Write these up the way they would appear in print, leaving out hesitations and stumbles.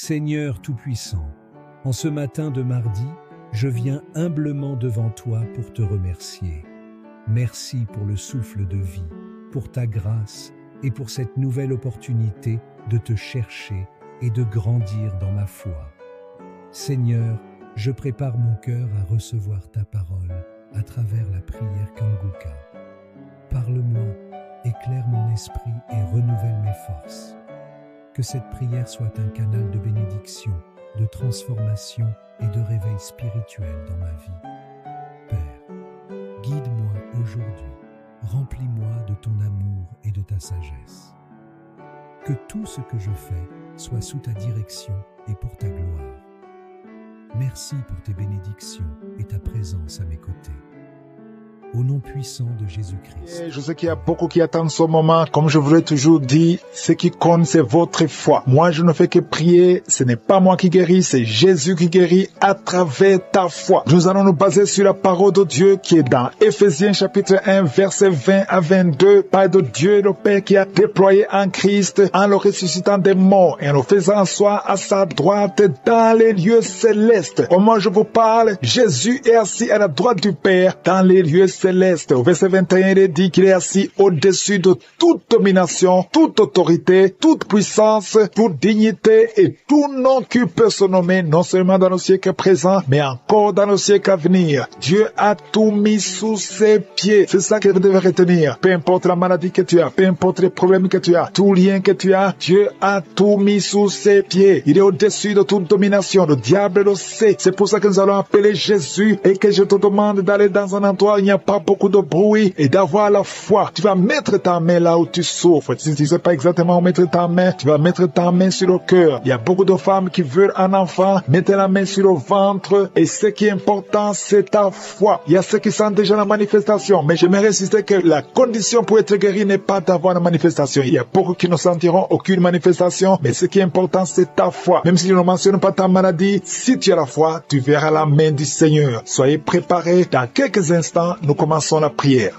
Seigneur Tout-Puissant, en ce matin de mardi, je viens humblement devant toi pour te remercier. Merci pour le souffle de vie, pour ta grâce et pour cette nouvelle opportunité de te chercher et de grandir dans ma foi. Seigneur, je prépare mon cœur à recevoir ta parole à travers la prière Kanguka. Parle-moi, éclaire mon esprit et renouvelle mes forces. Que cette prière soit un canal de bénédiction, de transformation et de réveil spirituel dans ma vie. Père, guide-moi aujourd'hui, remplis-moi de ton amour et de ta sagesse. Que tout ce que je fais soit sous ta direction et pour ta gloire. Merci pour tes bénédictions et ta présence à mes côtés. Au nom puissant de Jésus-Christ. Je sais qu'il y a beaucoup qui attendent ce moment. Comme je vous l'ai toujours dit, ce qui compte, c'est votre foi. Moi, je ne fais que prier. Ce n'est pas moi qui guéris, c'est Jésus qui guérit à travers ta foi. Nous allons nous baser sur la parole de Dieu qui est dans Éphésiens chapitre 1, versets 20 à 22. Parle de Dieu le Père qui a déployé en Christ, en le ressuscitant des morts et en le faisant asseoir à sa droite dans les lieux célestes. Au moment où je vous parle, Jésus est assis à la droite du Père dans les lieux céleste. Au verset 21, il est dit qu'il est assis au-dessus de toute domination, toute autorité, toute puissance, toute dignité et tout nom qui peut se nommer, non seulement dans le siècle présent, mais encore dans le siècle à venir. Dieu a tout mis sous ses pieds. C'est ça que vous devez retenir. Peu importe la maladie que tu as, peu importe les problèmes que tu as, tout lien que tu as, Dieu a tout mis sous ses pieds. Il est au-dessus de toute domination. Le diable le sait. C'est pour ça que nous allons appeler Jésus et que je te demande d'aller dans un endroit où il n'y a pas beaucoup de bruit et d'avoir la foi. Tu vas mettre ta main là où tu souffres. Si tu ne sais pas exactement où mettre ta main, tu vas mettre ta main sur le cœur. Il y a beaucoup de femmes qui veulent un enfant. Mettez la main sur le ventre et ce qui est important, c'est ta foi. Il y a ceux qui sentent déjà la manifestation, mais j'aimerais insister que la condition pour être guéri n'est pas d'avoir la manifestation. Il y a beaucoup qui ne sentiront aucune manifestation, mais ce qui est important, c'est ta foi. Même si je ne mentionne pas ta maladie, si tu as la foi, tu verras la main du Seigneur. Soyez préparés. Dans quelques instants, nous commençons la prière.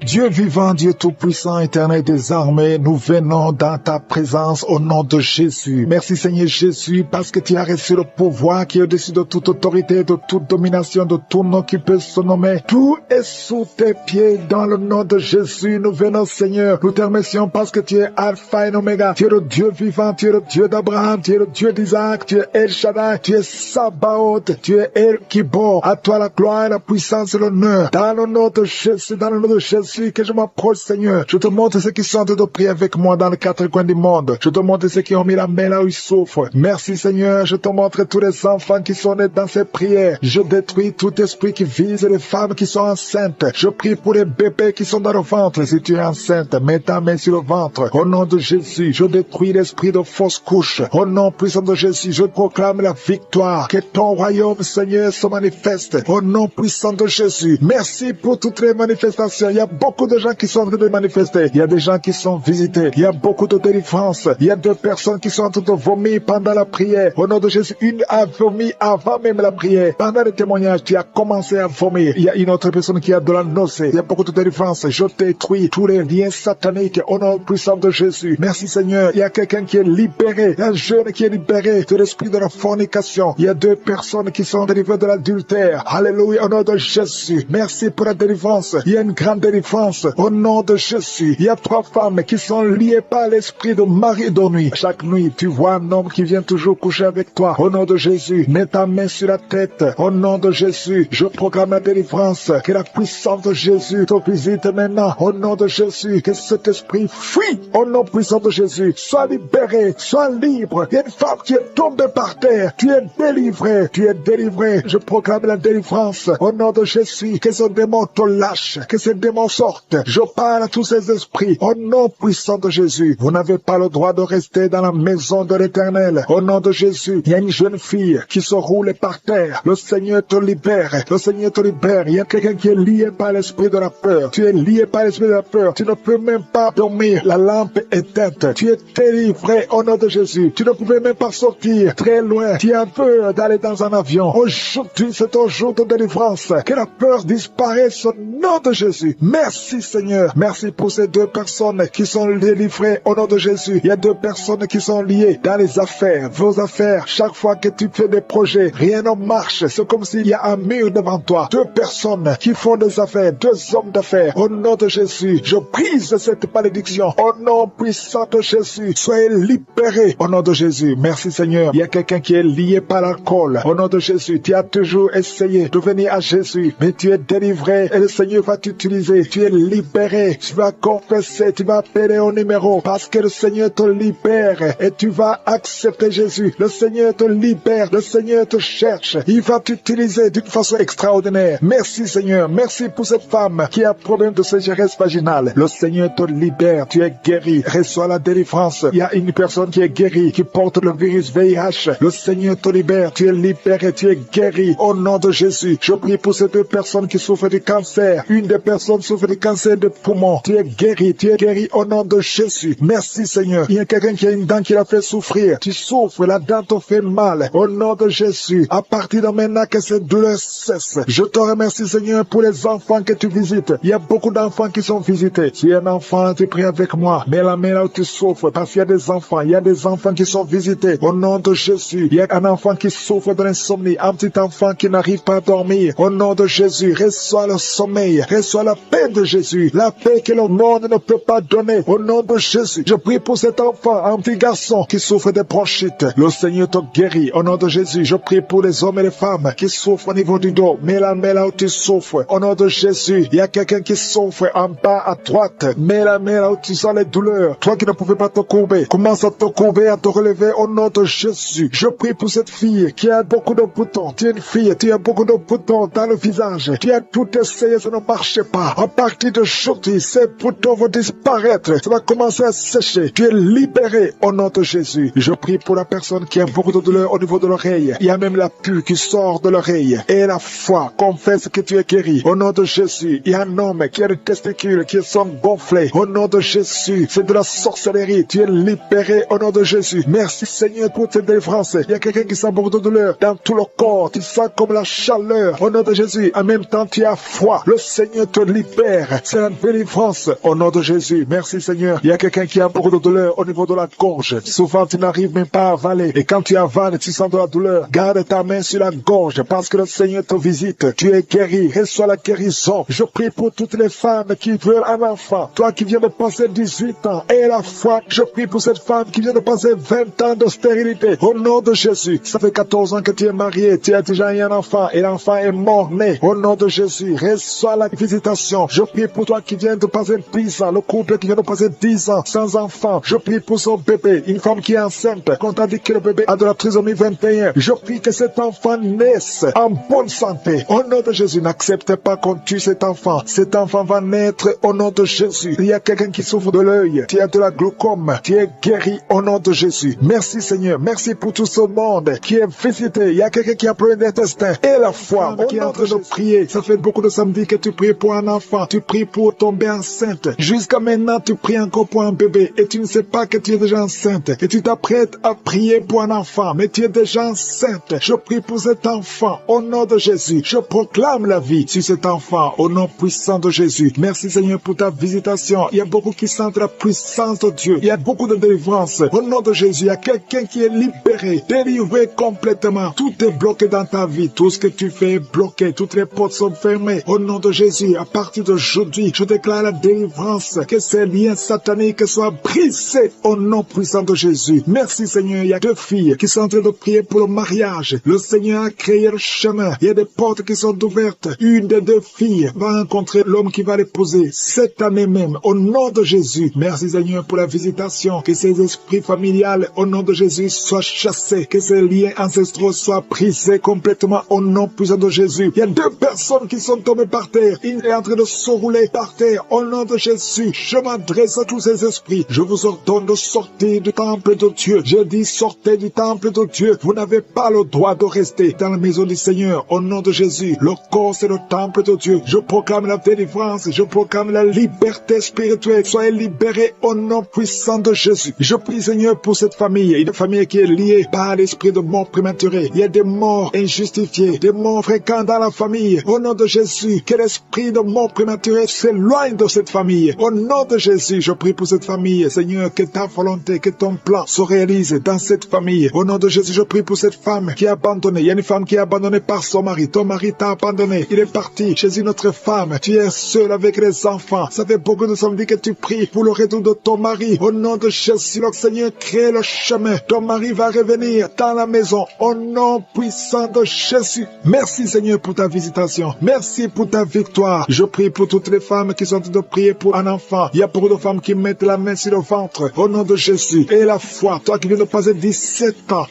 Dieu vivant, Dieu tout-puissant, éternel des armées, nous venons dans ta présence au nom de Jésus. Merci Seigneur Jésus, parce que tu as reçu le pouvoir qui est au-dessus de toute autorité, de toute domination, de tout nom qui peut se nommer. Tout est sous tes pieds dans le nom de Jésus. Nous venons Seigneur, nous te remercions parce que tu es Alpha et Oméga. Tu es le Dieu vivant, tu es le Dieu d'Abraham, tu es le Dieu d'Isaac, tu es El Shaddai, tu es Sabaoth, tu es El Kibor. À toi la gloire, la puissance et l'honneur. Dans le nom de Jésus, dans le nom de Jésus, que je m'approche, Seigneur. Je te montre ceux qui sont en train de prier avec moi dans les quatre coins du monde. Je te montre ceux qui ont mis la main là où ils souffrent. Merci, Seigneur. Je te montre tous les enfants qui sont nés dans ces prières. Je détruis tout esprit qui vise les femmes qui sont enceintes. Je prie pour les bébés qui sont dans le ventre. Si tu es enceinte, mets ta main sur le ventre. Au nom de Jésus, je détruis l'esprit de fausse couche. Au nom puissant de Jésus, je proclame la victoire. Que ton royaume, Seigneur, se manifeste. Au nom puissant de Jésus. Merci pour toutes les manifestations. Il y a beaucoup de gens qui sont en train de manifester. Il y a des gens qui sont visités. Il y a beaucoup de délivrances. Il y a deux personnes qui sont en train de vomir pendant la prière. Au nom de Jésus, une a vomi avant même la prière. Pendant le témoignage, tu as commencé à vomir. Il y a une autre personne qui a de la nausée. Il y a beaucoup de délivrances. Je détruis tous les liens sataniques au nom puissant de Jésus. Merci Seigneur. Il y a quelqu'un qui est libéré. Un jeune qui est libéré de l'esprit de la fornication. Il y a deux personnes qui sont délivrées de l'adultère. Alléluia, au nom de Jésus. Merci pour la délivrance. Il y a une grande délivrance. Au nom de Jésus, il y a 3 femmes qui sont liées par l'esprit de mari et de nuit. Chaque nuit, tu vois un homme qui vient toujours coucher avec toi. Au nom de Jésus, mets ta main sur la tête. Au nom de Jésus, je proclame la délivrance. Que la puissance de Jésus te visite maintenant. Au nom de Jésus, que cet esprit fuit. Au nom puissant de Jésus, sois libéré, sois libre. Il y a une femme qui est tombée par terre. Tu es délivré, tu es délivré. Je proclame la délivrance. Au nom de Jésus, que ce démon te lâche, que ce démon sorte. Je parle à tous ces esprits. Au nom puissant de Jésus, vous n'avez pas le droit de rester dans la maison de l'Éternel. Au nom de Jésus, il y a une jeune fille qui se roule par terre. Le Seigneur te libère. Le Seigneur te libère. Il y a quelqu'un qui est lié par l'esprit de la peur. Tu es lié par l'esprit de la peur. Tu ne peux même pas dormir. La lampe est éteinte. Tu es délivré au nom de Jésus. Tu ne pouvais même pas sortir très loin. Tu as peur d'aller dans un avion. Aujourd'hui, c'est ton jour de délivrance. Que la peur disparaisse au nom de Jésus. Merci Merci Seigneur. Merci pour ces 2 personnes qui sont délivrées au nom de Jésus. Il y a 2 personnes qui sont liées dans les affaires, vos affaires. Chaque fois que tu fais des projets, rien ne marche. C'est comme s'il y a un mur devant toi. 2 personnes qui font des affaires, 2 hommes d'affaires. Au nom de Jésus, je brise cette malédiction. Au nom puissant de Jésus, soyez libérés au nom de Jésus. Merci Seigneur. Il y a quelqu'un qui est lié par l'alcool. Au nom de Jésus, tu as toujours essayé de venir à Jésus, mais tu es délivré et le Seigneur va t'utiliser. Tu es libéré. Tu vas confesser, tu vas appeler au numéro parce que le Seigneur te libère et tu vas accepter Jésus. Le Seigneur te libère, le Seigneur te cherche. Il va t'utiliser d'une façon extraordinaire. Merci Seigneur. Merci pour cette femme qui a un problème de sécheresse vaginale. Le Seigneur te libère. Tu es guéri. Reçois la délivrance. Il y a une personne qui est guérie, qui porte le virus VIH. Le Seigneur te libère. Tu es libéré. Tu es guéri. Au nom de Jésus, je prie pour ces 2 personnes qui souffrent du cancer. Une des personnes souffre du cancer de poumon. Tu es guéri. Tu es guéri au nom de Jésus. Merci Seigneur. Il y a quelqu'un qui a une dent qui l'a fait souffrir. Tu souffres. La dent te fait mal. Au nom de Jésus, à partir de maintenant que cette douleur cesse. Je te remercie Seigneur pour les enfants que tu visites. Il y a beaucoup d'enfants qui sont visités. Si un enfant, tu pries avec moi. Mets la main là où tu souffres. Parce qu'il y a des enfants. Il y a des enfants qui sont visités. Au nom de Jésus. Il y a un enfant qui souffre de l'insomnie. Un petit enfant qui n'arrive pas à dormir. Au nom de Jésus, reçois le sommeil. Reçois la paix de Jésus. La paix que le monde ne peut pas donner. Au nom de Jésus. Je prie pour cet enfant, un petit garçon qui souffre de bronchite. Le Seigneur te guérit. Au nom de Jésus, je prie pour les hommes et les femmes qui souffrent au niveau du dos. Mets la main là où tu souffres. Au nom de Jésus, il y a quelqu'un qui souffre en bas à droite. Mets la main là où tu sens les douleurs. Toi qui ne pouvais pas te courber, commence à te courber, à te relever au nom de Jésus. Je prie pour cette fille qui a beaucoup de boutons. Tu es une fille, tu as beaucoup de boutons dans le visage. Tu as tout essayé, ça ne marchait pas. À partir d'aujourd'hui, ces boutons vont disparaître. Ça va commencer à sécher. Tu es libéré au nom de Jésus. Je prie pour la personne qui a beaucoup de douleur au niveau de l'oreille. Il y a même la pue qui sort de l'oreille. Et la foi confesse que tu es guéri. Au nom de Jésus, il y a un homme qui a des testicules qui sont gonflés. Au nom de Jésus, c'est de la sorcellerie. Tu es libéré au nom de Jésus. Merci Seigneur pour cette délivrance. Il y a quelqu'un qui sent beaucoup de douleur dans tout le corps. Tu sens comme la chaleur. Au nom de Jésus, en même temps tu as foi. Le Seigneur te libère. C'est la délivrance au nom de Jésus. Merci Seigneur. Il y a quelqu'un qui a beaucoup de douleur au niveau de la gorge. Souvent tu n'arrives même pas à avaler. Et quand tu avales, tu sens de la douleur. Garde ta main sur la gorge parce que le Seigneur te visite. Tu es guéri. Reçois la guérison. Je prie pour toutes les femmes qui veulent un enfant. Toi qui viens de passer 18 ans et la foi, je prie pour cette femme qui vient de passer 20 ans de stérilité. Au nom de Jésus. Ça fait 14 ans que tu es marié. Tu as déjà eu un enfant et l'enfant est mort-né. Au nom de Jésus. Reçois la visitation. Je prie pour toi qui viens de passer 10 ans. Le couple qui vient de passer 10 ans sans enfant. Je prie pour son bébé. Une femme qui est enceinte. Quand on dit que le bébé a de la trisomie 21. Je prie que cet enfant naisse en bonne santé. Au nom de Jésus. N'acceptez pas qu'on tue cet enfant. Cet enfant va naître au nom de Jésus. Il y a quelqu'un qui souffre de l'œil. Tu as de la glaucome. Tu es guéri au nom de Jésus. Merci Seigneur. Merci pour tout ce monde qui est visité. Il y a quelqu'un qui a problème d'intestin. Et la foi qui est en train de prier. Ça fait beaucoup de samedis que tu pries pour un enfant. Tu pries pour tomber enceinte. Jusqu'à maintenant, tu pries encore pour un bébé. Et tu ne sais pas que tu es déjà enceinte. Et tu t'apprêtes à prier pour un enfant. Mais tu es déjà enceinte. Je prie pour cet enfant au nom de Jésus. Je proclame la vie sur cet enfant au nom puissant de Jésus. Merci Seigneur pour ta visitation. Il y a beaucoup qui sentent la puissance de Dieu. Il y a beaucoup de délivrance. Au nom de Jésus, il y a quelqu'un qui est libéré, délivré complètement. Tout est bloqué dans ta vie. Tout ce que tu fais est bloqué. Toutes les portes sont fermées. Au nom de Jésus, à partir d'aujourd'hui, je déclare la délivrance. Que ces liens sataniques soient brisés au nom puissant de Jésus. Merci Seigneur. Il y a 2 filles qui sont en train de prier pour le mariage. Le Seigneur a créé le chemin. Il y a des portes qui sont ouvertes. Une des 2 filles va rencontrer l'homme qui va l'épouser cette année même. Au nom de Jésus. Merci Seigneur pour la visitation. Que ces esprits familiales au nom de Jésus soient chassés. Que ces liens ancestraux soient brisés complètement au nom puissant de Jésus. Il y a 2 personnes qui sont tombées par terre. Il est en train de se rouler par terre. Au nom de Jésus, je m'adresse à tous ces esprits. Je vous ordonne de sortir du temple de Dieu. Je dis sortez du temple de Dieu. Vous n'avez pas le droit de rester dans la maison du Seigneur. Au nom de Jésus, le corps c'est le temple de Dieu. Je proclame la délivrance. Je proclame la liberté spirituelle. Soyez libérés au nom puissant de Jésus. Je prie Seigneur pour cette famille. Une famille qui est liée par l'esprit de mort prématurée. Il y a des morts injustifiées, des morts fréquents dans la famille. Au nom de Jésus, que l'esprit de mort prématurée surnaturel s'éloigne de cette famille. Au nom de Jésus, je prie pour cette famille. Seigneur, que ta volonté, que ton plan se réalise dans cette famille. Au nom de Jésus, je prie pour cette femme qui est abandonnée. Il y a une femme qui est abandonnée par son mari. Ton mari t'a abandonné. Il est parti chez une autre femme. Tu es seul avec les enfants. Ça fait beaucoup de samedi que tu pries pour le retour de ton mari. Au nom de Jésus, le Seigneur crée le chemin. Ton mari va revenir dans la maison. Au nom puissant de Jésus. Merci Seigneur pour ta visitation. Merci pour ta victoire. Je prie pour toutes les femmes qui sont en train de prier pour un enfant. Il y a beaucoup de femmes qui mettent la main sur le ventre. Au nom de Jésus. Et la foi. Toi qui viens de passer 17 ans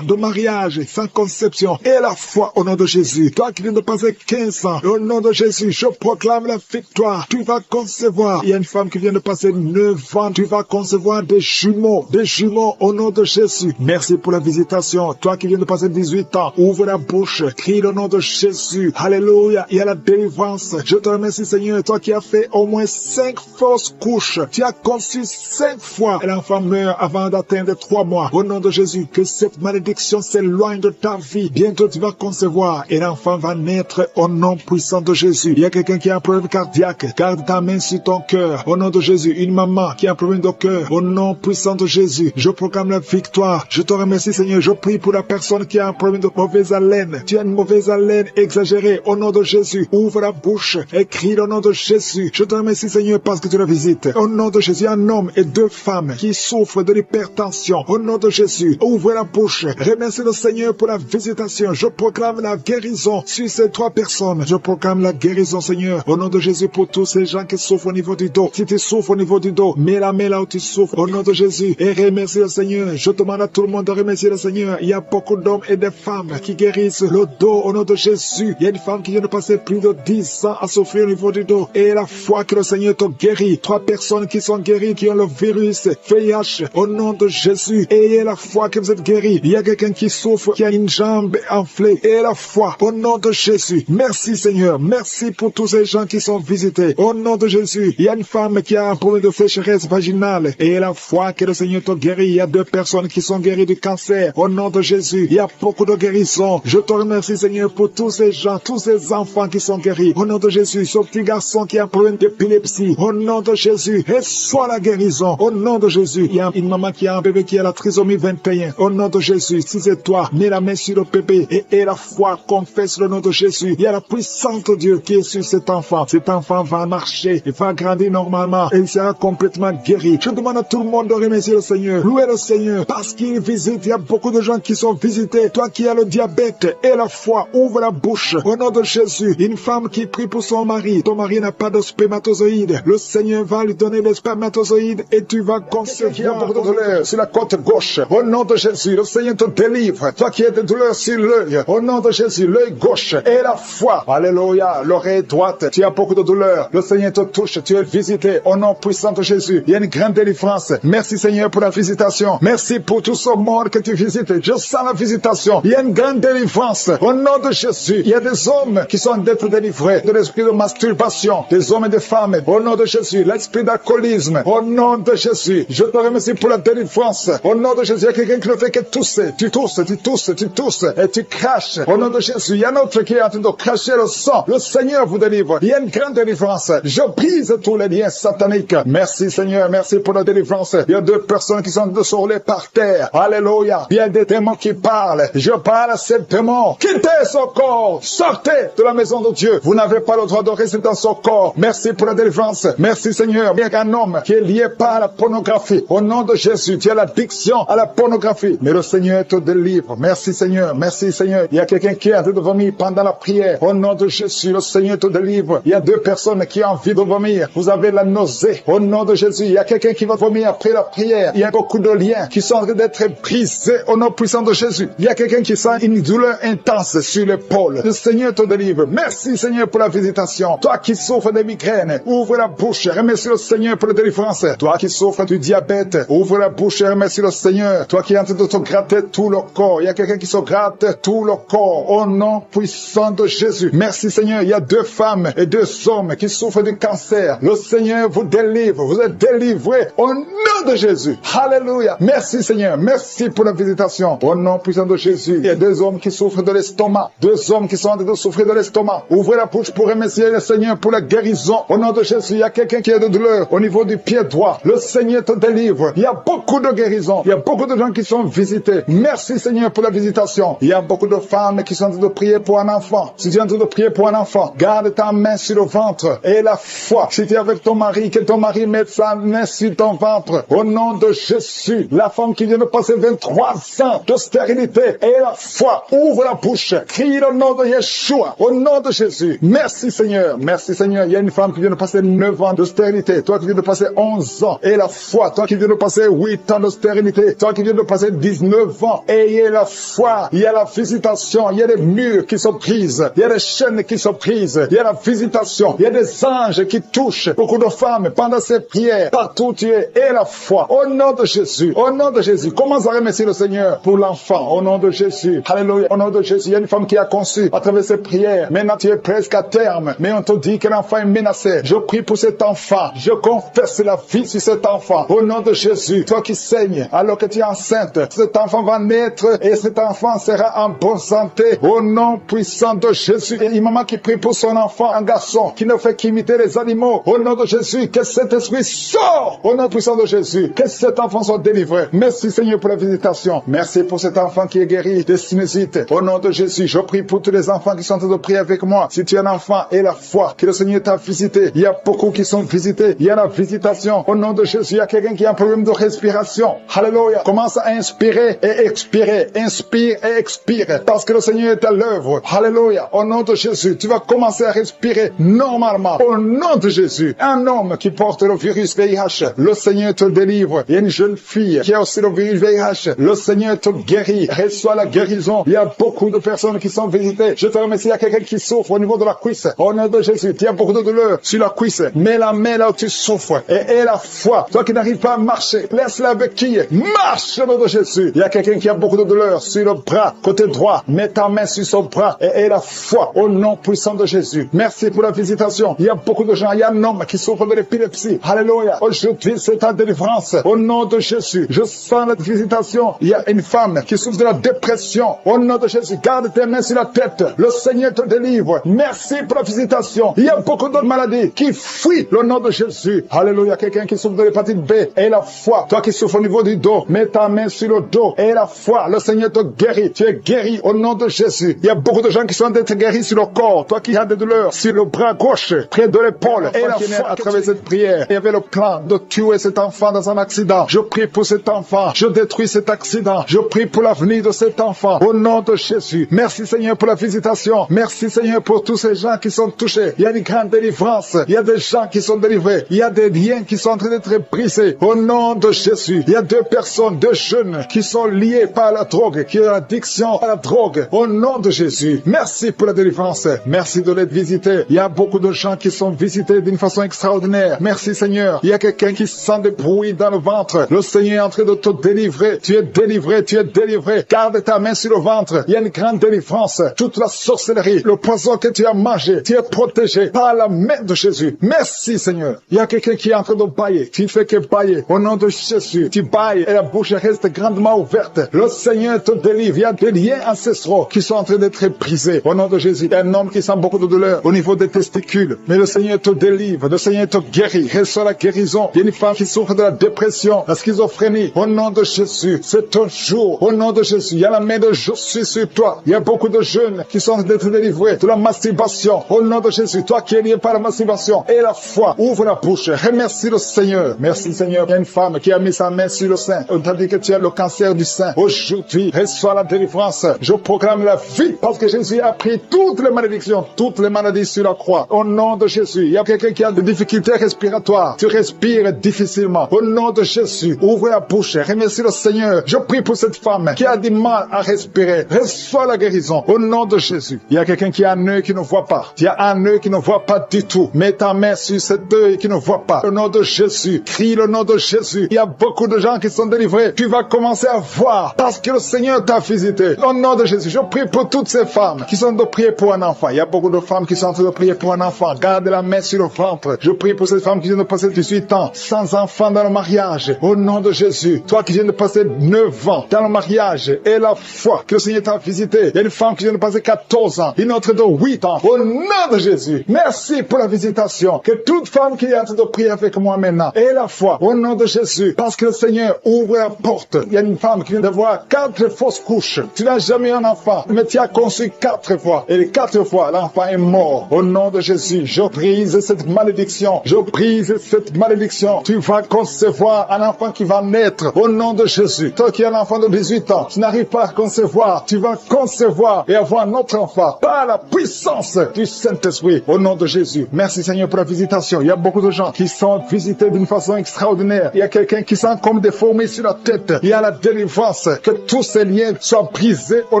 de mariage sans conception. Et la foi au nom de Jésus. Toi qui viens de passer 15 ans. Au nom de Jésus, je proclame la victoire. Tu vas concevoir. Il y a une femme qui vient de passer 9 ans. Tu vas concevoir des jumeaux. Des jumeaux au nom de Jésus. Merci pour la visitation. Toi qui viens de passer 18 ans. Ouvre la bouche. Crie le nom de Jésus. Alléluia. Il y a la délivrance. Je te remercie Seigneur. Toi qui as fait au moins 5 fausses couches. Tu as conçu 5 fois. Et l'enfant meurt avant d'atteindre 3 mois. Au nom de Jésus. Que cette malédiction s'éloigne de ta vie. Bientôt tu vas concevoir. Et l'enfant va naître au nom puissant de Jésus. Il y a quelqu'un qui a un problème cardiaque. Garde ta main sur ton cœur. Au nom de Jésus. Une maman qui a un problème de cœur. Au nom puissant de Jésus. Je proclame la victoire. Je te remercie Seigneur. Je prie pour la personne qui a un problème de mauvaise haleine. Tu as une mauvaise haleine exagérée. Au nom de Jésus. Ouvre la bouche. Et crie le nom de Jésus. Je te remercie Seigneur parce que tu la visites. Au nom de Jésus. Un homme et 2 femmes qui souffrent de l'hypertension. Au nom de Jésus. Ouvre la bouche. Remercie le Seigneur pour la visitation. Je proclame la guérison sur ces 3 personnes. Je proclame la guérison Seigneur. Au nom de Jésus pour tous ces gens qui souffrent au niveau du dos. Si tu souffres au niveau du dos, mets la main là où tu souffres. Au nom de Jésus. Et remercie le Seigneur. Je demande à tout le monde de remercier le Seigneur. Il y a beaucoup d'hommes et de femmes qui guérissent le dos au nom de Jésus. Il y a une femme qui vient de passer plus de 10 ans à souffrir au niveau du dos. Et la foi que le Seigneur te guérit. 3 personnes qui sont guéries, qui ont le virus VIH au nom de Jésus. Ayez la foi que vous êtes guéris. Il y a quelqu'un qui souffre, qui a une jambe enflée. Et la foi au nom de Jésus. Merci Seigneur. Merci pour tous ces gens qui sont visités. Au nom de Jésus. Il y a une femme qui a un problème de sécheresse vaginale. Et la foi que le Seigneur te guérit. Il y a 2 personnes qui sont guéries du cancer. Au nom de Jésus. Il y a beaucoup de guérisons. Je te remercie Seigneur pour tous ces gens, tous ces enfants qui sont guéris. Au nom de Jésus. Ce petit garçon qui a un problème d'épilepsie. Au nom de Jésus. Et soit la guérison. Au nom de Jésus. Il y a une maman qui a un bébé qui a la trisomie 21. Au nom de Jésus. Si c'est toi, mets la main sur le bébé et la foi confesse le nom de Jésus. Il y a la puissance de Dieu qui est sur cet enfant. Cet enfant va marcher, il va grandir normalement et il sera complètement guéri. Je demande à tout le monde de remercier le Seigneur. Louez le Seigneur parce qu'il visite. Il y a beaucoup de gens qui sont visités. Toi qui as le diabète et la foi, ouvre la bouche. Au nom de Jésus, une femme qui prie pour son mari. Ton mari n'a pas de spermatozoïde. Le Seigneur va lui donner les spermatozoïdes et tu vas concevoir. Qui a beaucoup de douleur sur la côte gauche. Au nom de Jésus, le Seigneur te délivre. Toi qui as des douleurs sur l'œil. Au nom de Jésus, l'œil gauche et la foi. Alléluia. L'oreille droite. Tu as beaucoup de douleurs. Le Seigneur te touche. Tu es visité. Au nom puissant de Jésus. Il y a une grande délivrance. Merci Seigneur pour la visitation. Merci pour tout ce monde que tu visites. Je sens la visitation. Il y a une grande délivrance. Au nom de Jésus. Il y a des hommes qui sont d'être délivrés de l'esprit de masturbation. Des hommes et des femmes. Au nom de Jésus. L'esprit d'alcoolisme. Au nom de Jésus. Je te remercie pour la délivrance. Au nom de Jésus. Il y a quelqu'un qui ne fait que tousser. Tu tousses, tu tousses, tu tousses et tu craches. Au nom de Jésus. Il y a un autre qui est en train de cracher le sang. Le Seigneur vous délivre. Il y a une grande délivrance. Je brise tous les liens sataniques. Merci Seigneur. Merci pour la délivrance. Il y a 2 personnes qui sont de se rouler par terre. Alléluia. Il y a des démons qui parlent. Je parle à ces démons. Quittez ce corps. Sortez de la maison de Dieu. Vous n'avez pas le droit de rester dans ce corps. Merci pour la délivrance. Merci Seigneur. Il y a un homme qui est lié par la pornographie. Au nom de Jésus, tu as l'addiction à la pornographie. Mais le Seigneur te délivre. Merci Seigneur. Merci Seigneur. Il y a quelqu'un qui est en train de vomir pendant la prière. Au nom de Jésus, le Seigneur te délivre. Il y a 2 personnes qui ont envie de vomir. Vous avez la nausée. Au nom de Jésus, il y a quelqu'un qui va vomir après la prière. Il y a beaucoup de liens qui sont en train d'être brisés au nom puissant de Jésus. Il y a quelqu'un qui sent une douleur intense sur l'épaule. Le Seigneur te délivre. Merci Seigneur pour la visitation. Toi qui souffres de migraines, ouvre la bouche. Remercie le Seigneur pour la délivrance. Toi qui souffres du diabète, ouvre la bouche et remercie le Seigneur. Toi qui es en train de te gratter tout le corps. Il y a quelqu'un qui se gratte tout le corps au nom puissant de Jésus. Merci Seigneur. Il y a 2 femmes et 2 hommes qui souffrent du cancer. Le Seigneur vous délivre. Vous êtes délivrés au nom de Jésus. Alléluia. Merci Seigneur. Merci pour la visitation. Au nom puissant de Jésus. Il y a 2 hommes qui souffrent de l'estomac. 2 hommes qui sont en train de souffrir de l'estomac. Ouvrez la bouche pour remercier prier le Seigneur pour la guérison. Au nom de Jésus, il y a quelqu'un qui a de douleur au niveau du pied droit. Le Seigneur te délivre. Il y a beaucoup de guérisons. Il y a beaucoup de gens qui sont visités. Merci Seigneur pour la visitation. Il y a beaucoup de femmes qui sont en train de prier pour un enfant. Si tu es en train de prier pour un enfant, garde ta main sur le ventre et la foi. Si tu es avec ton mari, que ton mari mette sa main sur ton ventre. Au nom de Jésus, la femme qui vient de passer 23 ans de stérilité et la foi, ouvre la bouche, crie le nom de Yeshua. Au nom de Jésus. Merci Seigneur. Merci Seigneur. Il y a une femme qui vient de passer 9 ans de stérilité. Toi qui viens de passer 11 ans et la foi. Toi qui viens de passer 8 ans de stérilité. Toi qui viens de passer 19 ans. Ayez la foi. Il y a la visitation. Il y a des murs qui sont prises. Il y a des chaînes qui sont prises. Il y a la visitation. Il y a des anges qui touchent beaucoup de femmes pendant ces prières. Partout où tu es. Et la foi. Au nom de Jésus. Au nom de Jésus. Commence à remercier le Seigneur pour l'enfant. Au nom de Jésus. Alléluia. Au nom de Jésus. Il y a une femme qui a conçu à travers ces prières. Maintenant tu es presque à terme. Mais on te dit que l'enfant est menacé. Je prie pour cet enfant. Je confesse la vie sur cet enfant. Au nom de Jésus. Toi qui saignes alors que tu es enceinte. Cet enfant va naître et cet enfant sera en bonne santé. Au nom puissant de Jésus. Et une maman qui prie pour son enfant, un garçon qui ne fait qu'imiter les animaux. Au nom de Jésus. Que cet esprit sort. Au nom puissant de Jésus. Que cet enfant soit délivré. Merci Seigneur pour la visitation. Merci pour cet enfant qui est guéri de sinusite. Au nom de Jésus. Je prie pour tous les enfants qui sont en train de prier avec moi. Si tu es un enfant et la foi que le Seigneur t'a visité. Il y a beaucoup qui sont visités. Il y a la visitation. Au nom de Jésus. Il y a quelqu'un qui a un problème de respiration. Alléluia. Commence à inspirer et expirer. Inspire et expire. Parce que le Seigneur est à l'œuvre. Alléluia. Au nom de Jésus. Tu vas commencer à respirer normalement. Au nom de Jésus. Un homme qui porte le virus VIH. Le Seigneur te délivre. Il y a une jeune fille qui a aussi le virus VIH. Le Seigneur te guérit. Reçois la guérison. Il y a beaucoup de personnes qui sont visitées. Je te remercie. Il y a quelqu'un qui souffre au niveau de la cuisse. Au nom de Jésus. Il y a beaucoup de douleur sur la cuisse. Mets la main là où tu souffres. Et la foi. Toi qui n'arrives pas à marcher. Laisse la béquille. Marche au nom de Jésus. Il y a quelqu'un qui a beaucoup de douleur sur le bras. Côté droit. Mets ta main sur son bras. Et la foi. Au nom puissant de Jésus. Merci pour la visitation. Il y a beaucoup de gens. Il y a un homme qui souffre de l'épilepsie. Alléluia. Aujourd'hui, c'est ta délivrance. Au nom de Jésus. Je sens la visitation. Il y a une femme qui souffre de la dépression. Au nom de Jésus. Garde tes mains sur la tête. Le Seigneur te délivre. Merci pour la visitation. Il y a beaucoup d'autres maladies qui fuient le nom de Jésus. Alléluia. Quelqu'un qui souffre de l'hépatite B. Et la foi. Toi qui souffres au niveau du dos. Mets ta main sur le dos. Et la foi. Le Seigneur te guérit. Tu es guéri au nom de Jésus. Il y a beaucoup de gens qui sont d'être guéris sur le corps. Toi qui as des douleurs sur le bras gauche, près de l'épaule. Et la foi à travers cette prière. Il y avait le plan de tuer cet enfant dans un accident. Je prie pour cet enfant. Je détruis cet accident. Je prie pour l'avenir de cet enfant. Au nom de Jésus. Merci Seigneur pour la visitation. Merci Seigneur pour tous ces gens qui sont touchés. Il y a une grande délivrance. Il y a des gens qui sont délivrés. Il y a des liens qui sont en train d'être brisés. Au nom de Jésus. Il y a 2 personnes, 2 jeunes qui sont liés par la drogue, qui ont l'addiction à la drogue. Au nom de Jésus. Merci pour la délivrance. Merci de l'être visité. Il y a beaucoup de gens qui sont visités d'une façon extraordinaire. Merci Seigneur. Il y a quelqu'un qui sent des bruits dans le ventre. Le Seigneur est en train de te délivrer. Tu es délivré, tu es délivré. Garde ta main sur le ventre. Il y a une grande délivrance. Toute la sorcellerie, le poison que tu as mangé, tu es protégé par la main de Jésus. Merci Seigneur. Il y a quelqu'un qui est en train de bailler. Tu ne fais que bailler. Au nom de Jésus, tu bailles et la bouche reste grandement ouverte. Le Seigneur te délivre. Il y a des liens ancestraux qui sont en train d'être brisés. Au nom de Jésus, il y a un homme qui sent beaucoup de douleur au niveau des testicules. Mais le Seigneur te délivre. Le Seigneur te guérit. Reçois la guérison. Il y a une femme qui souffre de la dépression, la schizophrénie. Au nom de Jésus, c'est ton jour. Au nom de Jésus, il y a la main de Jésus sur toi. Il y a beaucoup de jeunes qui sont en train d'être délivrés de la masturbation. Au nom de Jésus, toi qui es lié par la masturbation et la foi, ouvre la bouche. Remercie le Seigneur. Merci Seigneur. Il y a une femme qui a mis sa main sur le sein. On t'a dit que tu as le cancer du sein. Aujourd'hui, reçois la délivrance. Je proclame la vie parce que Jésus a pris toutes les malédictions, toutes les maladies sur la croix. Au nom de Jésus, il y a quelqu'un qui a des difficultés respiratoires. Tu respires difficilement. Au nom de Jésus, ouvre la bouche. Remercie le Seigneur. Je prie pour cette femme qui a du mal à respirer. Reçois la guérison. Au nom de Jésus. Il y a quelqu'un qui a un œil qui ne voit pas. Il y a un œil qui ne voit pas du tout. Mets ta main sur cet œil qui ne voit pas. Au nom de Jésus. Crie le nom de Jésus. Il y a beaucoup de gens qui sont délivrés. Tu vas commencer à voir parce que le Seigneur t'a visité. Au nom de Jésus. Je prie pour toutes ces femmes qui sont de prier pour un enfant. Il y a beaucoup de femmes qui sont en train de prier pour un enfant. Garde la main sur le ventre. Je prie pour ces femmes qui viennent de passer 18 ans sans enfant dans le mariage. Au nom de Jésus. Toi qui viens de passer 9 ans dans le mariage et la foi que le Seigneur t'a visité. Il y a une femme qui vient de passer 14 ans. Une autre de 8 ans. Au nom de Jésus. Merci pour la visitation. Que toute femme qui est en train de prier avec moi maintenant ait la foi au nom de Jésus. Parce que le Seigneur ouvre la porte. Il y a une femme qui vient d'avoir 4 fausses couches. Tu n'as jamais eu un enfant, mais tu as conçu 4 fois. Et les 4 fois, l'enfant est mort. Au nom de Jésus, je brise cette malédiction. Je brise cette malédiction. Tu vas concevoir un enfant qui va naître. Au nom de Jésus. Toi qui as un enfant de 18 ans, tu n'arrives pas à concevoir. Tu vas concevoir et avoir un autre enfant par la puissance du Saint-Esprit. Au nom de Jésus. Merci Seigneur pour la visitation. Il y a beaucoup de gens qui sont visités d'une façon extraordinaire. Il y a quelqu'un qui sent comme des fourmis sur la tête. Il y a la délivrance. Que tous ces liens soient brisés au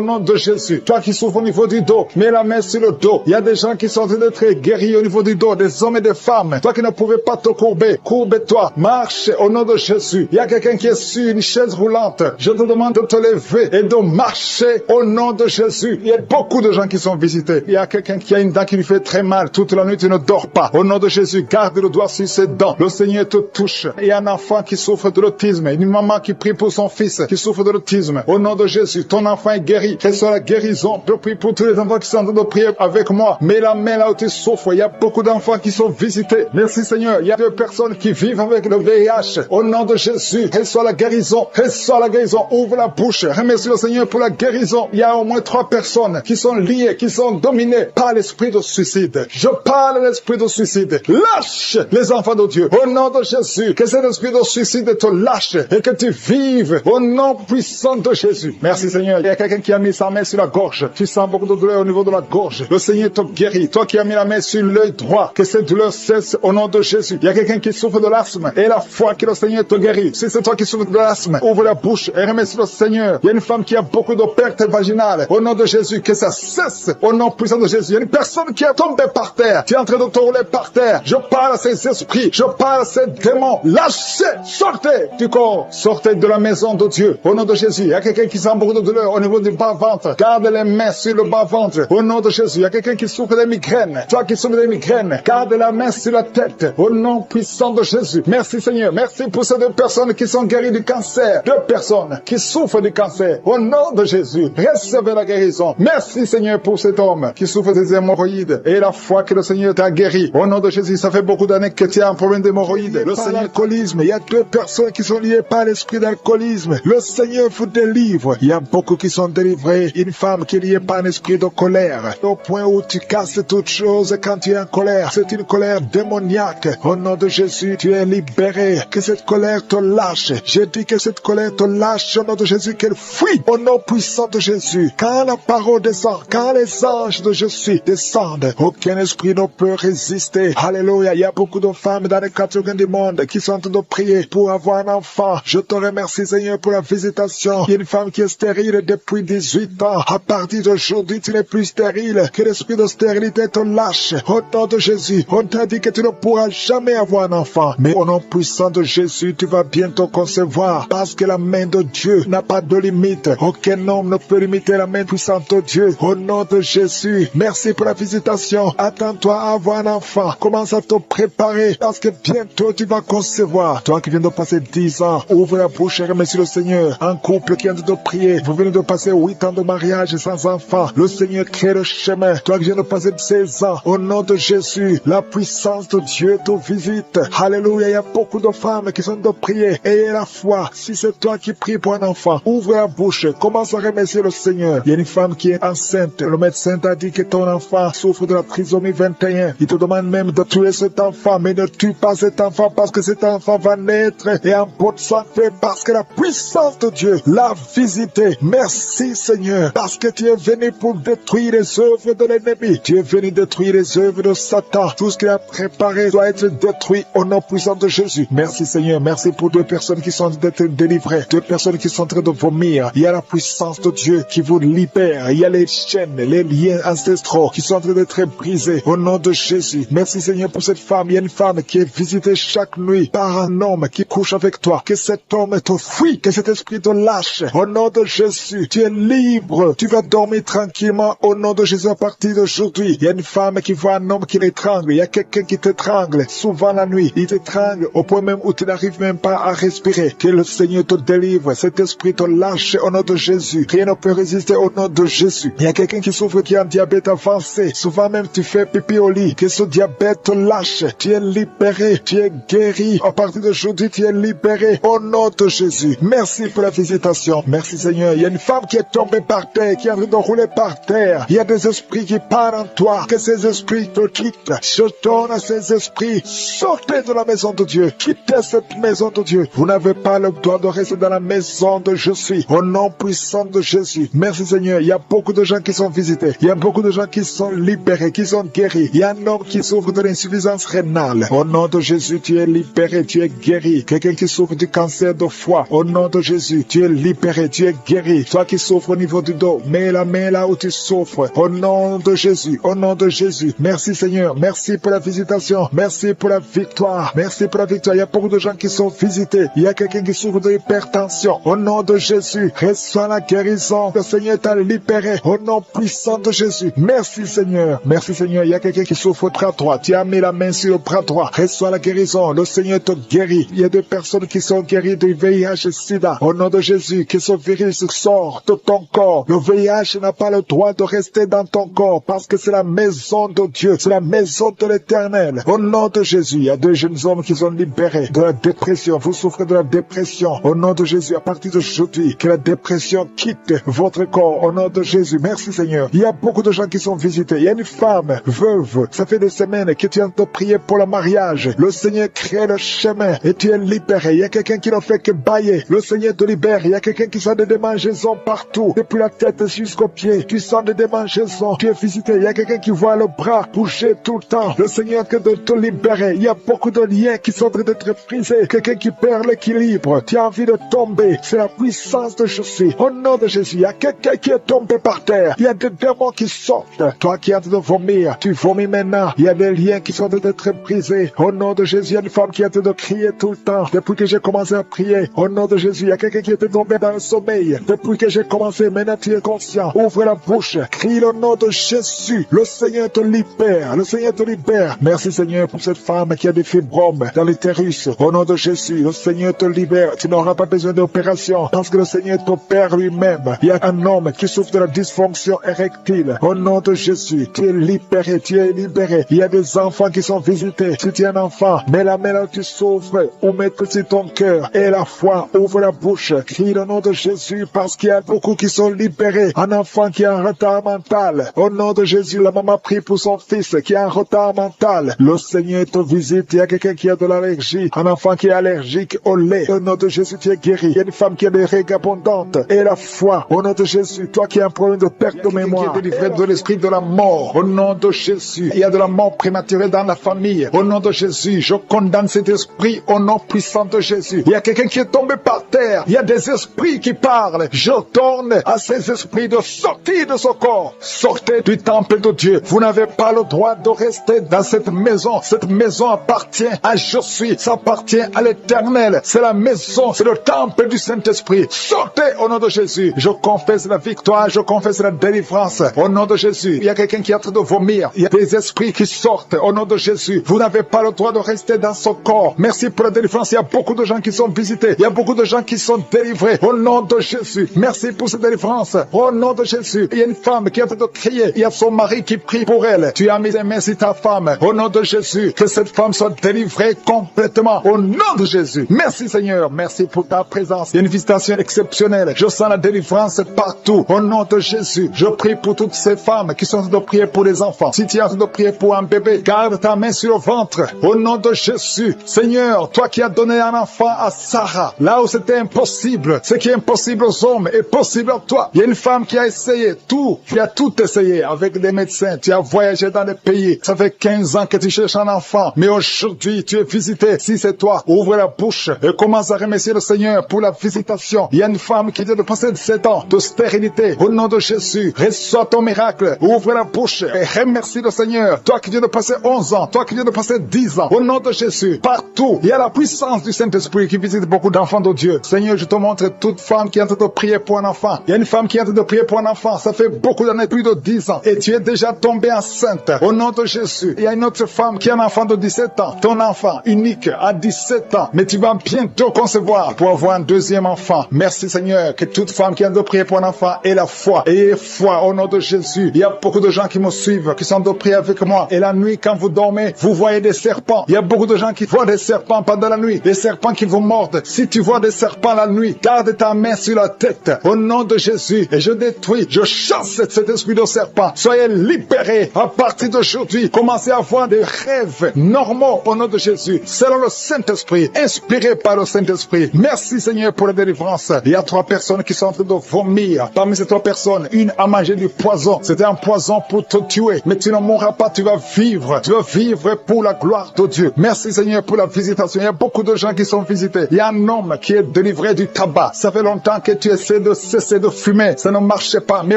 nom de Jésus. Toi qui souffres au niveau du dos, mets la main sur le dos. Il y a des gens qui sont en train d'être guéris au niveau du dos, des hommes et des femmes. Toi qui ne pouvais pas te courber, courbe-toi. Marche au nom de Jésus. Il y a quelqu'un qui est sur une chaise roulante. Je te demande de te lever et de marcher au nom de Jésus. Il y a beaucoup de gens qui sont visités. Il y a quelqu'un qui a une dent qui lui fait très mal. Toute la nuit, tu ne dors pas. Au nom de Jésus, garde le doigt sur ses dents. Le Seigneur te touche. Il y a un enfant qui souffre de l'autisme. Une maman qui prie pour son fils qui souffre de l'autisme. Au nom de Jésus, ton enfant est guéri. Que soit la guérison. Je prie pour tous les enfants qui sont en train de prier avec moi. Mets la main là où tu souffres. Il y a beaucoup d'enfants qui sont visités. Merci Seigneur. Il y a 2 personnes qui vivent avec le VIH. Au nom de Jésus, reçois la guérison. Reçois la guérison. Ouvre la bouche. Remercie le Seigneur pour la guérison. Il y a au moins 3 personnes qui sont liées, qui sont dominées par l'esprit de suicide. Je parle à l'esprit de suicide. Lâche les enfants de Dieu. Au nom de Jésus, que cet esprit de suicide te lâche et que tu vives au nom puissant de Jésus. Merci Seigneur. Il y a quelqu'un qui a mis sa main sur la gorge. Tu sens beaucoup de douleur au niveau de la gorge. Le Seigneur te guérit. Toi qui as mis la main sur l'œil droit, que cette douleur cesse au nom de Jésus. Il y a quelqu'un qui souffre de l'asthme et la foi que le Seigneur te guérit. Si c'est toi qui souffres de l'asthme, ouvre la bouche et remercie le Seigneur. Il y a une femme qui a beaucoup de pertes vaginales. Au nom de Jésus, que ça cesse au nom puissant de Jésus. Il y a une personne qui est tombée par terre. Tu es en train de te rouler par terre. Je parle à ces esprits. Je parle à ces démons. Lâchez, sortez du corps. Sortez de la maison de Dieu. Au nom de Jésus. Il y a quelqu'un qui sent beaucoup de douleur au niveau du bas-ventre. Garde les mains sur le bas-ventre. Au nom de Jésus. Il y a quelqu'un qui souffre des migraines. Toi qui souffres des migraines, garde la main sur la tête. Au nom puissant de Jésus. Merci Seigneur. Merci pour ces 2 personnes qui sont guéries du cancer. 2 personnes qui souffrent du cancer. Au nom de Jésus. Recevez la guérison. Merci Seigneur pour cet homme qui souffre des hémorroïdes. Et la foi que le Seigneur t'a guéri. Au nom de Jésus. Ça fait beaucoup d'années que tu as un problème d'hémorroïdes. Le Seigneur l'alcoolisme. Il y a 2 personnes qui sont liées par l'esprit d'alcoolisme. Le Seigneur vous délivre. Il y a beaucoup qui sont délivrés. Une femme qui est liée par un esprit de colère. Au point où tu casses toute chose quand tu es en colère. C'est une colère démoniaque. Au nom de Jésus, tu es libéré. Que cette colère te lâche. Je dis que cette colère te lâche au nom de Jésus, qu'elle fuit au nom puissant de Jésus. Quand la parole descend, quand les anges de Jésus descendent, aucun esprit ne peut résister. Alléluia. Il y a beaucoup de femmes dans les 4 coins du monde qui sont en train de prier pour avoir un enfant. Je te remercie Seigneur pour la visitation. Il y a une femme qui est stérile depuis 18 ans. À partir d'aujourd'hui, tu n'es plus stérile. Que l'esprit de stérilité te lâche. Au nom de Jésus, on t'a dit que tu ne pourras jamais avoir un enfant. Mais au nom puissant de Jésus, tu vas bientôt concevoir. Parce que la main de Dieu n'a pas de limite. Aucun homme ne peut limiter la main puissante de Dieu. Au nom de Jésus, merci pour la visitation. Attends-toi à avoir un enfant. Commence à te préparer. Parce que bientôt tu vas concevoir. Toi qui viens de passer 10 ans, ouvre la bouche et remercie le Seigneur. Un couple qui vient de prier. Vous venez de passer 8 ans de mariage sans enfant. Le Seigneur crée le chemin. Toi qui viens de passer 16 ans, au nom de Jésus, la puissance de Dieu te visite. Alléluia. Il y a beaucoup de femmes qui sont de prier. Ayez la foi. Si c'est toi qui pries pour un enfant, ouvre la bouche. Commence à remercier le Seigneur. Il y a une femme qui est enceinte. Le médecin t'a dit que ton enfant souffre de la trisomie 21. Il te demande même de tuer cet enfant. Mais ne tue pas cet enfant parce que cet enfant va naître et en bonne santé parce que la puissance de Dieu l'a visité. Merci Seigneur parce que tu es venu pour détruire les œuvres de l'ennemi. Tu es venu détruire les œuvres de Satan. Tout ce qu'il a préparé doit être détruit au nom puissant de Jésus. Merci Seigneur. Merci pour 2 personnes qui sont en train d'être délivrées. 2 personnes qui sont en train de vomir. Il y a la puissance de Dieu qui vous libère. Il y a les chaînes, les liens ancestraux qui sont en train d'être brisés au nom de Jésus. Merci Seigneur pour cette femme. Il y a une femme qui est visitée chaque nuit par un homme qui couche avec toi. Que cet homme te fuit, que cet esprit te lâche. Au nom de Jésus, tu es libre. Tu vas dormir tranquillement au nom de Jésus à partir d'aujourd'hui. Il y a une femme qui voit un homme qui l'étrangle. Il y a quelqu'un qui t'étrangle souvent la nuit. Il t'étrangle au point même où tu n'arrives même pas à respirer. Que le Seigneur te délivre. Cet esprit te lâche au nom de Jésus. Rien ne peut résister au nom de Jésus. Il y a quelqu'un qui souffre qui a un diabète avancé. Souvent même tu fais pipi au lit, que ce diabète te lâche, tu es libéré, tu es guéri. À partir d'aujourd'hui, tu es libéré. Au nom de Jésus. Merci pour la visitation. Merci Seigneur. Il y a une femme qui est tombée par terre, qui est en train de rouler par terre. Il y a des esprits qui parlent en toi. Que ces esprits te quittent. Je donne à ces esprits. Sortez de la maison de Dieu. Quittez cette maison de Dieu. Vous n'avez pas le droit de rester dans la maison de Je suis. Au nom puissant de Jésus. Merci Seigneur. Il y a beaucoup de gens qui sont visités. Il y a beaucoup de gens qui sont libérés, qui sont guéris. Il y a un homme qui souffre de l'insuffisance rénale. Au nom de Jésus, tu es libéré, tu es guéri. Quelqu'un qui souffre du cancer de foie. Au nom de Jésus, tu es libéré, tu es guéri. Toi qui souffres au niveau du dos, mets la main là où tu souffres. Au nom de Jésus, au nom de Jésus. Merci Seigneur. Merci pour la visitation. Merci pour la victoire. Merci pour la victoire. Il y a beaucoup de gens qui sont visités. Il y a quelqu'un qui souffre de l'hypertension. Au nom de Jésus, reçois la guérison. Le Seigneur t'a libéré. Au nom puissant de Jésus. Merci Seigneur. Merci Seigneur. Il y a quelqu'un qui souffre au bras droit. Tu as mis la main sur le bras droit. Reçois la guérison. Le Seigneur te guérit. Il y a des personnes qui sont guéries du VIH et SIDA. Au nom de Jésus, que ce virus sorte de ton corps. Le VIH n'a pas le droit de rester dans ton corps parce que c'est la maison de Dieu. C'est la maison de l'Éternel. Au nom de Jésus, il y a deux jeunes hommes qui sont libérés de la dépression. Vous souffrez de la dépression. Au nom de Jésus, à partir d'aujourd'hui, que la dépression quitte votre corps. Au nom de Jésus, merci Seigneur. Il y a beaucoup de gens qui sont visités. Il y a une femme veuve. Ça fait des semaines que tu es en train de prier pour le mariage. Le Seigneur crée le chemin et tu es libéré. Il y a quelqu'un qui n'a fait que bailler. Le Seigneur te libère. Il y a quelqu'un qui sent des démangeaisons partout, depuis la tête jusqu'aux pieds. Tu sens des démangeaisons. Tu es visité. Il y a quelqu'un qui voit le bras bouger tout le temps. Le Seigneur que de te libérer. Il y a beaucoup de liens qui sont en train d'être brisés. Quelqu'un qui perd l'équilibre. Tu as envie de tomber. C'est la puissance de Jésus. Au nom de Jésus, il y a quelqu'un qui est tombé par terre. Il y a des démons qui sortent. Toi qui es en train de vomir, tu vomis maintenant. Il y a des liens qui sont en train d'être brisés. Au nom de Jésus, il y a une femme qui est en train de crier tout le temps. Depuis que j'ai commencé à prier, au nom de Jésus, il y a quelqu'un qui était tombé dans le sommeil. Depuis que j'ai commencé, maintenant tu es conscient. Ouvre la bouche, crie le nom de Jésus. Le Seigneur te libère. Le Seigneur te libère. Merci Seigneur pour cette femme qui a des fibromes dans l'utérus. Au nom de Jésus, le Seigneur te libère. Tu n'auras pas besoin d'opération parce que le Seigneur t'opère lui-même. Il y a un homme qui souffre de la dysfonction érectile. Au nom de Jésus, tu es libéré, tu es libéré. Il y a des enfants qui sont visités. Si tu es un enfant, mets la main là où tu souffres ou mets-le sur ton cœur. Et la foi, ouvre la bouche, crie le nom de Jésus parce qu'il y a beaucoup qui sont libérés. Un enfant qui a un retard mental. Au nom de Jésus, la maman prie pour son fils qui a un retard mental. Le Seigneur te visite. Il y a quelqu'un qui a de l'allergie. Un enfant qui est allergique au lait. Au nom de Jésus, tu es guéri. Il y a une femme qui a des règles abondantes. Et la foi, au nom de Jésus, toi qui as un problème de perte de mémoire, qui est délivré de l'esprit de la mort. Au nom de Jésus, il y a de la mort prématurée dans la famille. Au nom de Jésus, je condamne cet esprit au nom puissant de Jésus. Il y a quelqu'un qui est tombé par terre. Il y a des esprits qui parlent. Je donne à ces esprits de sortir de ce corps. Sortez du temple de Dieu. Vous n'avez pas le droit de rester dans cette maison. Cette maison appartient à Je suis. Ça appartient à l'Éternel. C'est la maison, c'est le temple du Saint-Esprit. Sortez au nom de Jésus. Je confesse la victoire, je confesse la délivrance. Au nom de Jésus, il y a quelqu'un qui est en train de vomir. Il y a des esprits qui sortent. Au nom de Jésus, vous n'avez pas le droit de rester dans ce corps. Merci pour la délivrance. Il y a beaucoup de gens qui sont visités. Il y a beaucoup de gens qui sont délivrés. Au nom de Jésus, merci pour cette délivrance. Au nom de Jésus, il y a une femme qui est en train de crier. Il y a son mari qui prie pour elle. Tu as mis les mains sur ta femme. Au nom de Jésus, que cette femme soit délivrée complètement. Au nom de Jésus. Merci Seigneur. Merci pour ta présence. Il y a une visitation exceptionnelle. Je sens la délivrance partout. Au nom de Jésus, je prie pour toutes ces femmes qui sont en train de prier pour les enfants. Si tu es en train de prier pour un bébé, garde ta main sur le ventre. Au nom de Jésus, Seigneur, toi qui as donné un enfant à Sarah, là où c'était impossible, ce qui est impossible aux hommes est possible à toi. Il y a une femme qui a essayé tout. Tu as tout essayé avec des médecins. Tu as voyagé dans des pays. Ça fait 15 ans que tu cherches un enfant. Mais aujourd'hui, tu es visité. Si c'est toi, ouvre la bouche et commence à remercier le Seigneur pour la visitation. Il y a une femme qui vient de passer 7 ans de stérilité. Au nom de Jésus, reçois ton miracle. Ouvre la bouche et remercie le Seigneur. Toi qui viens de passer 11 ans, toi qui viens de passer 10 ans. Au nom de Jésus, partout, il y a la puissance du Saint-Esprit qui visite beaucoup d'enfants de Dieu. Seigneur, je te montre toute femme qui est en train de prier pour un enfant. Il y a une femme qui est en train de prier pour un enfant. Ça fait beaucoup d'années, plus de 10 ans. Et tu es déjà tombée enceinte. Au nom de Jésus. Il y a une autre femme qui a un enfant de 17 ans. Ton enfant unique à 17 ans. Mais tu vas bientôt concevoir pour avoir un deuxième enfant. Merci Seigneur. Que toute femme qui est en train de prier pour un enfant ait la foi. Ayez foi au nom de Jésus. Il y a beaucoup de gens qui me suivent, qui sont en train de prier avec moi. Et la nuit, quand vous dormez, vous voyez des serpents. Il y a beaucoup de gens qui voient des serpents pendant la nuit. Des serpents qui vous mordent. Si tu vois des serpents la nuit, garde ta main sur la tête. Au nom de Jésus. Et je détruis, je chasse cet esprit de serpent. Soyez libérés à partir d'aujourd'hui. Commencez à avoir des rêves normaux au nom de Jésus. Selon le Saint-Esprit. Inspiré par le Saint-Esprit. Merci Seigneur pour la délivrance. Il y a 3 personnes qui sont en train de vomir. Parmi ces 3 personnes, une a mangé du poison. C'était un poison pour te tuer. Mais tu ne mourras pas, tu vas vivre. Tu vas vivre pour la gloire de Dieu. Merci Seigneur pour la visitation. Il y a beaucoup de gens qui sont visités. Il y a un homme qui est délivré du tabac. Ça fait longtemps que tu essaies de cesser de fumer. Ça ne marchait pas. Mais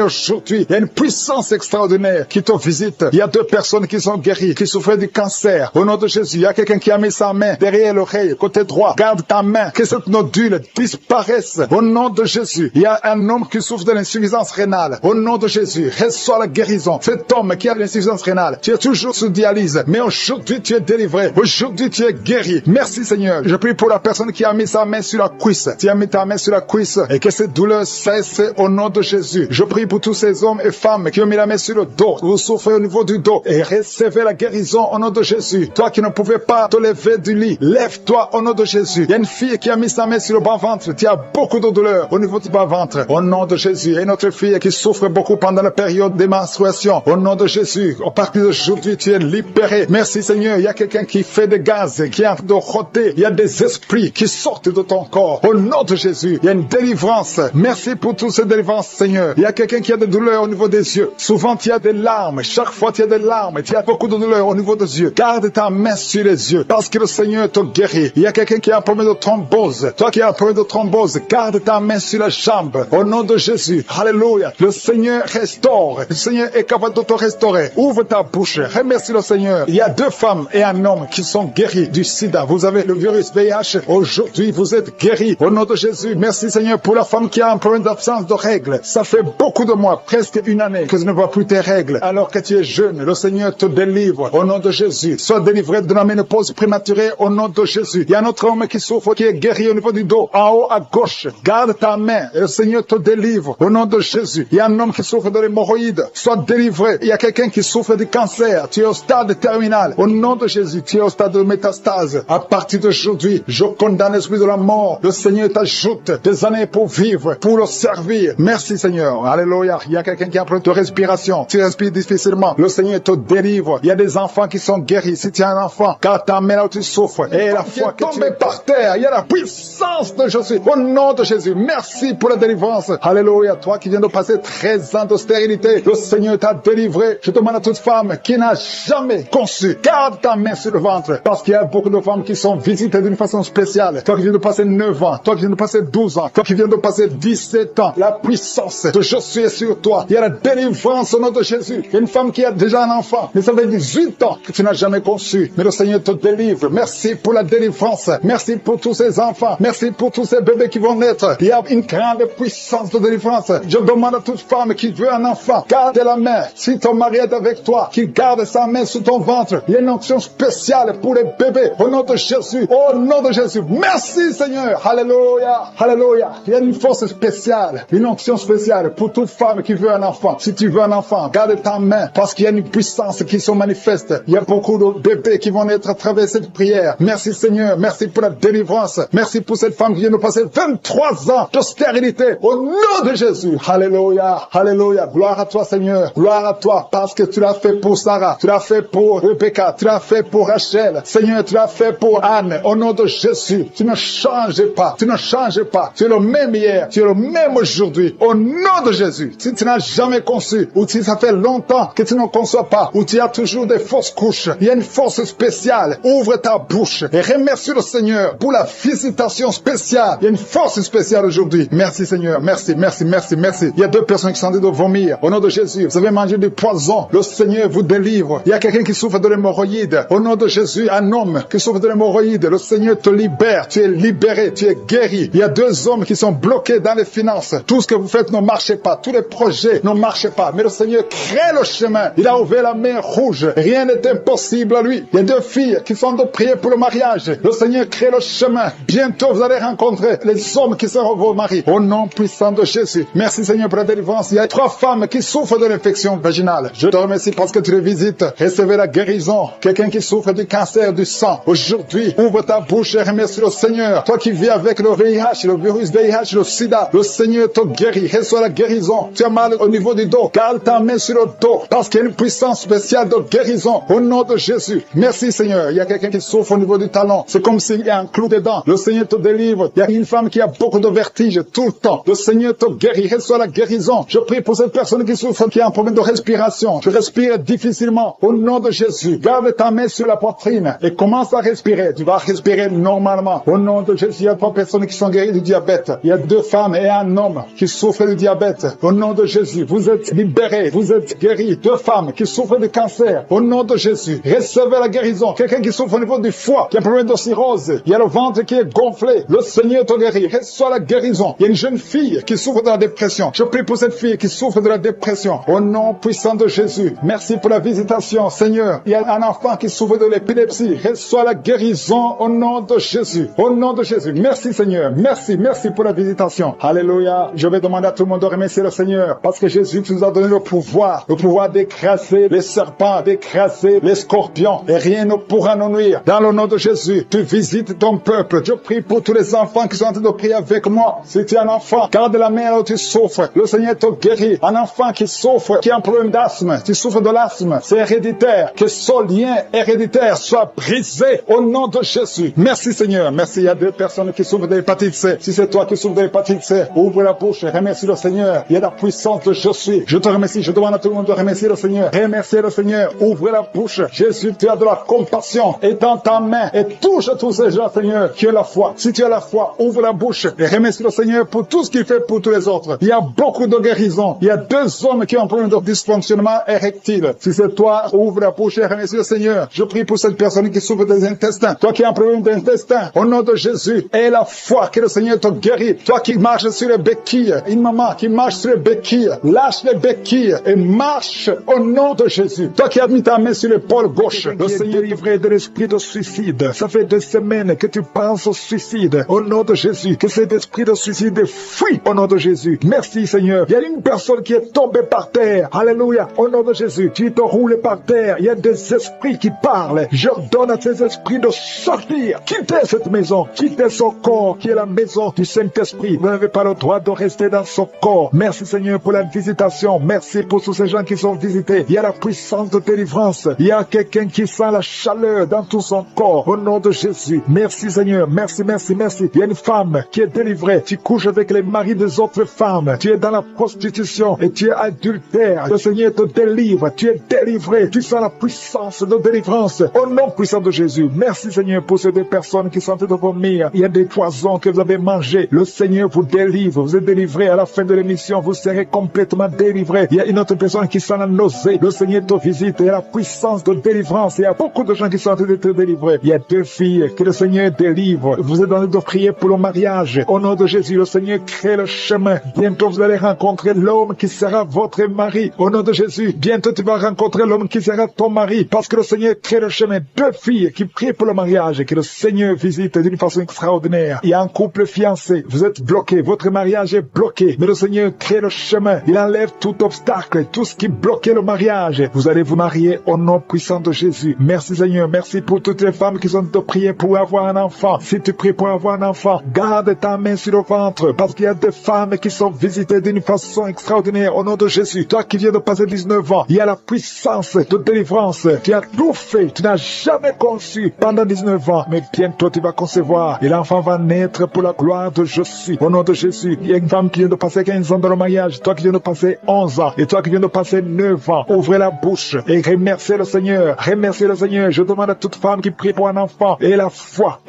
aujourd'hui, il y a une puissance extraordinaire qui te visite. Il y a 2 personnes qui sont guéries, qui souffraient du cancer. Au nom de Jésus, il y a quelqu'un qui a mis sa main derrière l'oreille, côté droit. Garde ta main, que cette nodule disparaisse. Au nom de Jésus, il y a un homme qui souffre de l'insuffisance rénale. Au nom de Jésus, reçois la guérison. Cet homme qui a l'insuffisance rénale, tu es toujours sous dialyse. Mais aujourd'hui, tu es délivré. Aujourd'hui, tu es guéri. Merci Seigneur. Je prie pour la personne qui a mis sa main sur la cuisse. Tu as mis ta main sur la cuisse et que cette douleur cesse au nom de Jésus. Je prie pour tous ces hommes et femmes qui ont mis la main sur le dos. Vous souffrez au niveau du dos et recevez la guérison au nom de Jésus. Toi qui ne pouvais pas te lever du lit, lève-toi au nom de Jésus. Il y a une fille qui a mis sa main sur le bas-ventre. Tu as beaucoup de douleur au niveau du bas-ventre. Au nom de Jésus. Il y a une autre fille qui souffre beaucoup pendant la période des menstruations. Au nom de Jésus. À partir d'aujourd'hui, tu es libéré. Merci Seigneur. Il y a quelqu'un qui fait des gaz, qui est en train de rôter. Il y a des esprits qui sortent de ton corps. Au nom de Jésus. Il y a une délivrance. Merci pour toutes ces délivrances, Seigneur. Il y a quelqu'un qui a des douleurs au niveau des yeux. Souvent, tu as des larmes. Chaque fois, tu as des larmes. Tu as beaucoup de douleurs au niveau des yeux. Garde ta main sur les yeux parce que le Seigneur te guérit. Il y a quelqu'un qui a un problème de thrombose. Toi qui as un problème de thrombose, garde ta main sur la jambe. Au nom de Jésus. Alléluia. Le Seigneur restaure. Le Seigneur est capable de te restaurer. Ouvre ta bouche. Remercie le Seigneur. Il y a 2 femmes et un homme qui sont guéris du sida. Vous avez le virus VIH. Aujourd'hui, vous êtes guéris. Au nom de Jésus. Merci Seigneur pour la femme qui a un problème d'absence de règles. Ça fait beaucoup de mois, presque une année, que tu ne vois plus tes règles. Alors que tu es jeune, le Seigneur te délivre. Au nom de Jésus. Sois délivré de la ménopause prématurée. Au nom de Jésus. Il y a un autre homme qui souffre, qui est guéri au niveau du dos. En haut à gauche. Garde ta main et le Seigneur te délivre. Au nom de Jésus. Il y a un homme qui souffre de l'hémorroïde. Sois délivré. Il y a quelqu'un qui souffre du cancer. Tu es au stade terminal. Au nom de Jésus. Tu es au stade de métastase. À partir d'aujourd'hui, je condamne l'esprit de la mort. Le Seigneur t'ajoute des années pour vivre, pour le servir. Merci Seigneur. Alléluia. Il y a quelqu'un qui a un problème de respiration. Tu respires difficilement. Le Seigneur te délivre. Il y a des enfants qui sont guéris. Si tu as un enfant, garde ta main là où tu souffres. Et la foi que tu es par terre. Il y a la puissance de Jésus. Au nom de Jésus. Merci pour la délivrance. Alléluia. Toi qui viens de passer 13 ans de stérilité, le Seigneur t'a délivré. Je demande à toute femme qui n'a jamais conçu, garde ta main sur le ventre. Parce qu'il y a beaucoup de femmes qui sont visitées d'une façon spéciale. Toi qui viens de passer 9 ans. Toi qui viens de passer 12 ans. Toi qui viens de passer 17 ans. La puissance de Jésus est sur toi. Il y a la délivrance au nom de Jésus. Il y a une femme qui a déjà un enfant. Mais ça fait 18 ans que tu n'as jamais conçu. Mais le Seigneur te délivre. Merci pour la délivrance. Merci pour tous ces enfants. Merci pour tous ces bébés qui vont naître. Il y a une grande puissance de délivrance. Je demande à toute femme qui veut un enfant, garde la main. Si ton mari est avec toi, qu'il garde sa main sous ton ventre. Il y a une onction spéciale pour les bébés. Au nom de Jésus. Au nom de Jésus. Merci Seigneur. Alléluia. Alléluia. Il y a une force spéciale. Une onction spéciale pour toute femme qui veut un enfant. Si tu veux un enfant, garde ta main parce qu'il y a une puissance qui se manifeste. Il y a beaucoup de bébés qui vont naître à travers cette prière. Merci Seigneur. Merci pour la délivrance. Merci pour cette femme qui vient de passer 23 ans de stérilité. Au nom de Jésus. Alléluia. Alléluia. Gloire à toi Seigneur. Gloire à toi parce que tu l'as fait pour Sarah. Tu l'as fait pour Rebecca. Tu l'as fait pour Rachel. Seigneur, tu l'as fait pour Anne. Au nom de Jésus. Tu ne changes pas. Tu ne changes pas. Tu es le même hier. Tu es le même aujourd'hui. Au nom de Jésus. Si tu n'as jamais conçu ou si ça fait longtemps que tu ne conçois pas ou tu as toujours des fausses couches, il y a une force spéciale. Ouvre ta bouche et remercie le Seigneur pour la visitation spéciale. Il y a une force spéciale aujourd'hui. Merci Seigneur. Merci, merci, merci, merci. Il y a 2 personnes qui sont en train de vomir. Au nom de Jésus, vous avez mangé du poison. Le Seigneur vous délivre. Il y a quelqu'un qui souffre de l'hémorroïde. Au nom de Jésus, un homme qui souffre de l'hémorroïde. Le Seigneur te libère. Tu es libéré. Tu es est guéri. Il y a 2 hommes qui sont bloqués dans les finances. Tout ce que vous faites ne marche pas. Tous les projets ne marchent pas. Mais le Seigneur crée le chemin. Il a ouvert la mer rouge. Rien n'est impossible à lui. Il y a 2 filles qui sont de prier pour le mariage. Le Seigneur crée le chemin. Bientôt, vous allez rencontrer les hommes qui seront vos maris. Au nom puissant de Jésus. Merci Seigneur pour la délivrance. Il y a 3 femmes qui souffrent de l'infection vaginale. Je te remercie parce que tu les visites. Recevez la guérison. Quelqu'un qui souffre du cancer du sang. Aujourd'hui, ouvre ta bouche et remercie le Seigneur. Toi qui vis avec le VIH, le virus VIH, le sida, le Seigneur te guérit. Reçois la guérison. Tu as mal au niveau du dos. Garde ta main sur le dos parce qu'il y a une puissance spéciale de guérison. Au nom de Jésus. Merci Seigneur. Il y a quelqu'un qui souffre au niveau du talon. C'est comme s'il y a un clou dedans. Le Seigneur te délivre. Il y a une femme qui a beaucoup de vertige tout le temps. Le Seigneur te guérit. Reçois la guérison. Je prie pour cette personne qui souffre, qui a un problème de respiration. Tu respires difficilement. Au nom de Jésus. Garde ta main sur la poitrine et commence à respirer. Tu vas respirer normalement. Au nom de Jésus, il y a 3 personnes qui sont guéries du diabète. Il y a 2 femmes et un homme qui souffrent du diabète. Au nom de Jésus, vous êtes libérés. Vous êtes guéris. 2 femmes qui souffrent de cancer. Au nom de Jésus, recevez la guérison. Quelqu'un qui souffre au niveau du foie, qui a un problème de cirrhose. Il y a le ventre qui est gonflé. Le Seigneur te guérit. Reçois la guérison. Il y a une jeune fille qui souffre de la dépression. Je prie pour cette fille qui souffre de la dépression. Au nom puissant de Jésus. Merci pour la visitation, Seigneur. Il y a un enfant qui souffre de l'épilepsie. Reçois la guérison au nom de Jésus. Au nom de Jésus. Merci, Seigneur. Merci pour la visitation. Alléluia. Je vais demander à tout le monde de remercier le Seigneur parce que Jésus nous a donné le pouvoir d'écraser les serpents, d'écraser les scorpions et rien ne pourra nous nuire. Dans le nom de Jésus, tu visites ton peuple. Je prie pour tous les enfants qui sont en train de prier avec moi. Si tu es un enfant, garde la main là où tu souffres. Le Seigneur te guérit. Un enfant qui souffre, qui a un problème d'asthme, tu souffres de l'asthme, c'est héréditaire. Que ce lien héréditaire soit brisé au nom de Jésus. Merci Seigneur. Merci. Il y a 2 personnes qui souffrent de l'hépatite C. Si c'est toi qui souffres de l'hépatite C, ouvre la bouche et remercie le Seigneur. Il y a la puissance de je suis. Je te remercie. Je demande à tout le monde de remercier le Seigneur. Remerciez le Seigneur. Ouvre la bouche. Jésus, tu as de la compassion. Étends ta main et touche tous ces gens, Seigneur, qui ont la foi. Si tu as la foi, ouvre la bouche et remercie le Seigneur pour tout ce qu'il fait pour tous les autres. Il y a beaucoup de guérisons. Il y a 2 hommes qui ont un problème de dysfonctionnement érectile. Si c'est toi, ouvre la bouche et remercie le Seigneur. Je prie pour cette personne qui souffre des intestins. Toi qui as un problème d'intestin, au nom de Jésus, aie la foi que le Seigneur te guérit. Toi qui marches sur les béquilles, une maman qui marche sur les béquilles, lâche les béquilles et marche au nom de Jésus. Toi qui as mis ta main sur l'épaule gauche, le Seigneur est livré de l'esprit de suicide. Ça fait 2 semaines que tu penses au suicide. Au nom de Jésus, que cet esprit de suicide fuit au nom de Jésus. Merci Seigneur. Il y a une personne qui est tombée par terre. Alléluia. Au nom de Jésus, tu te roules par terre. Il y a des esprits qui parlent. J'ordonne à ces esprits de sortir. Quittez cette maison. Quittez son corps qui est la maison du Saint-Esprit. Vous n'avez pas le droit de rester dans son corps. Merci Seigneur pour la visitation. Merci pour tous ces gens qui sont visités. Il y a la puissance de délivrance. Il y a quelqu'un qui sent la chaleur dans tout son corps. Au nom de Jésus. Merci Seigneur. Merci. Il y a une femme qui est délivrée. Tu couches avec les maris des autres femmes. Tu es dans la prostitution et tu es adultère. Le Seigneur te délivre. Tu es délivré. Tu sens la puissance de délivrance. Au nom puissant de Jésus. Merci Seigneur pour ces 2 personnes qui sont en train de vomir. Il y a des poisons que vous avez mangés. Le Seigneur vous délivre. Vous êtes délivré. À la fin de l'émission, vous serez complètement délivré. Il y a une autre personne qui sent la nausée. Le Seigneur te visite. Il y a la puissance de délivrance. Il y a beaucoup de gens qui sont en train d'être délivrés. Il y a 2 filles que le Seigneur délivre. Vous êtes en train de prier pour le mariage. Au nom de Jésus, le Seigneur crée le chemin. Bientôt, vous allez rencontrer l'homme qui sera votre mari. Au nom de Jésus, bientôt, tu vas rencontrer l'homme qui sera ton mari. Parce que le Seigneur crée le chemin. 2 filles qui prient pour le mariage et que le Seigneur visite d'une façon extraordinaire. Il y a un couple fiancé. Vous êtes bloqué. Votre mariage est bloqué. Mais le Seigneur crée le chemin. Il enlève tout obstacle, tout ce qui bloquait le mariage. Vous allez vous marier au nom puissant de Jésus. Merci Seigneur. Merci pour toutes les femmes qui sont de prier pour avoir un enfant. Si tu pries pour avoir un enfant, garde ta main sur le ventre. Parce qu'il y a des femmes qui sont visitées d'une façon extraordinaire au nom de Jésus. Toi qui viens de passer 19 ans, il y a la puissance de délivrance. Tu as tout fait. Tu n'as jamais conçu pendant 19 ans. Mais bientôt tu vas concevoir. Et l'enfant va naître pour la gloire de Je suis. Au nom de Jésus, il y a une femme qui vient de passer 15 ans dans le mariage. Toi qui viens de passer 11 ans. Et toi qui viens de passer 9 ans. Ouvrez la bouche et remerciez le Seigneur. Remerciez le Seigneur. Je demande à toute femme qui prie pour un enfant. Et la foi.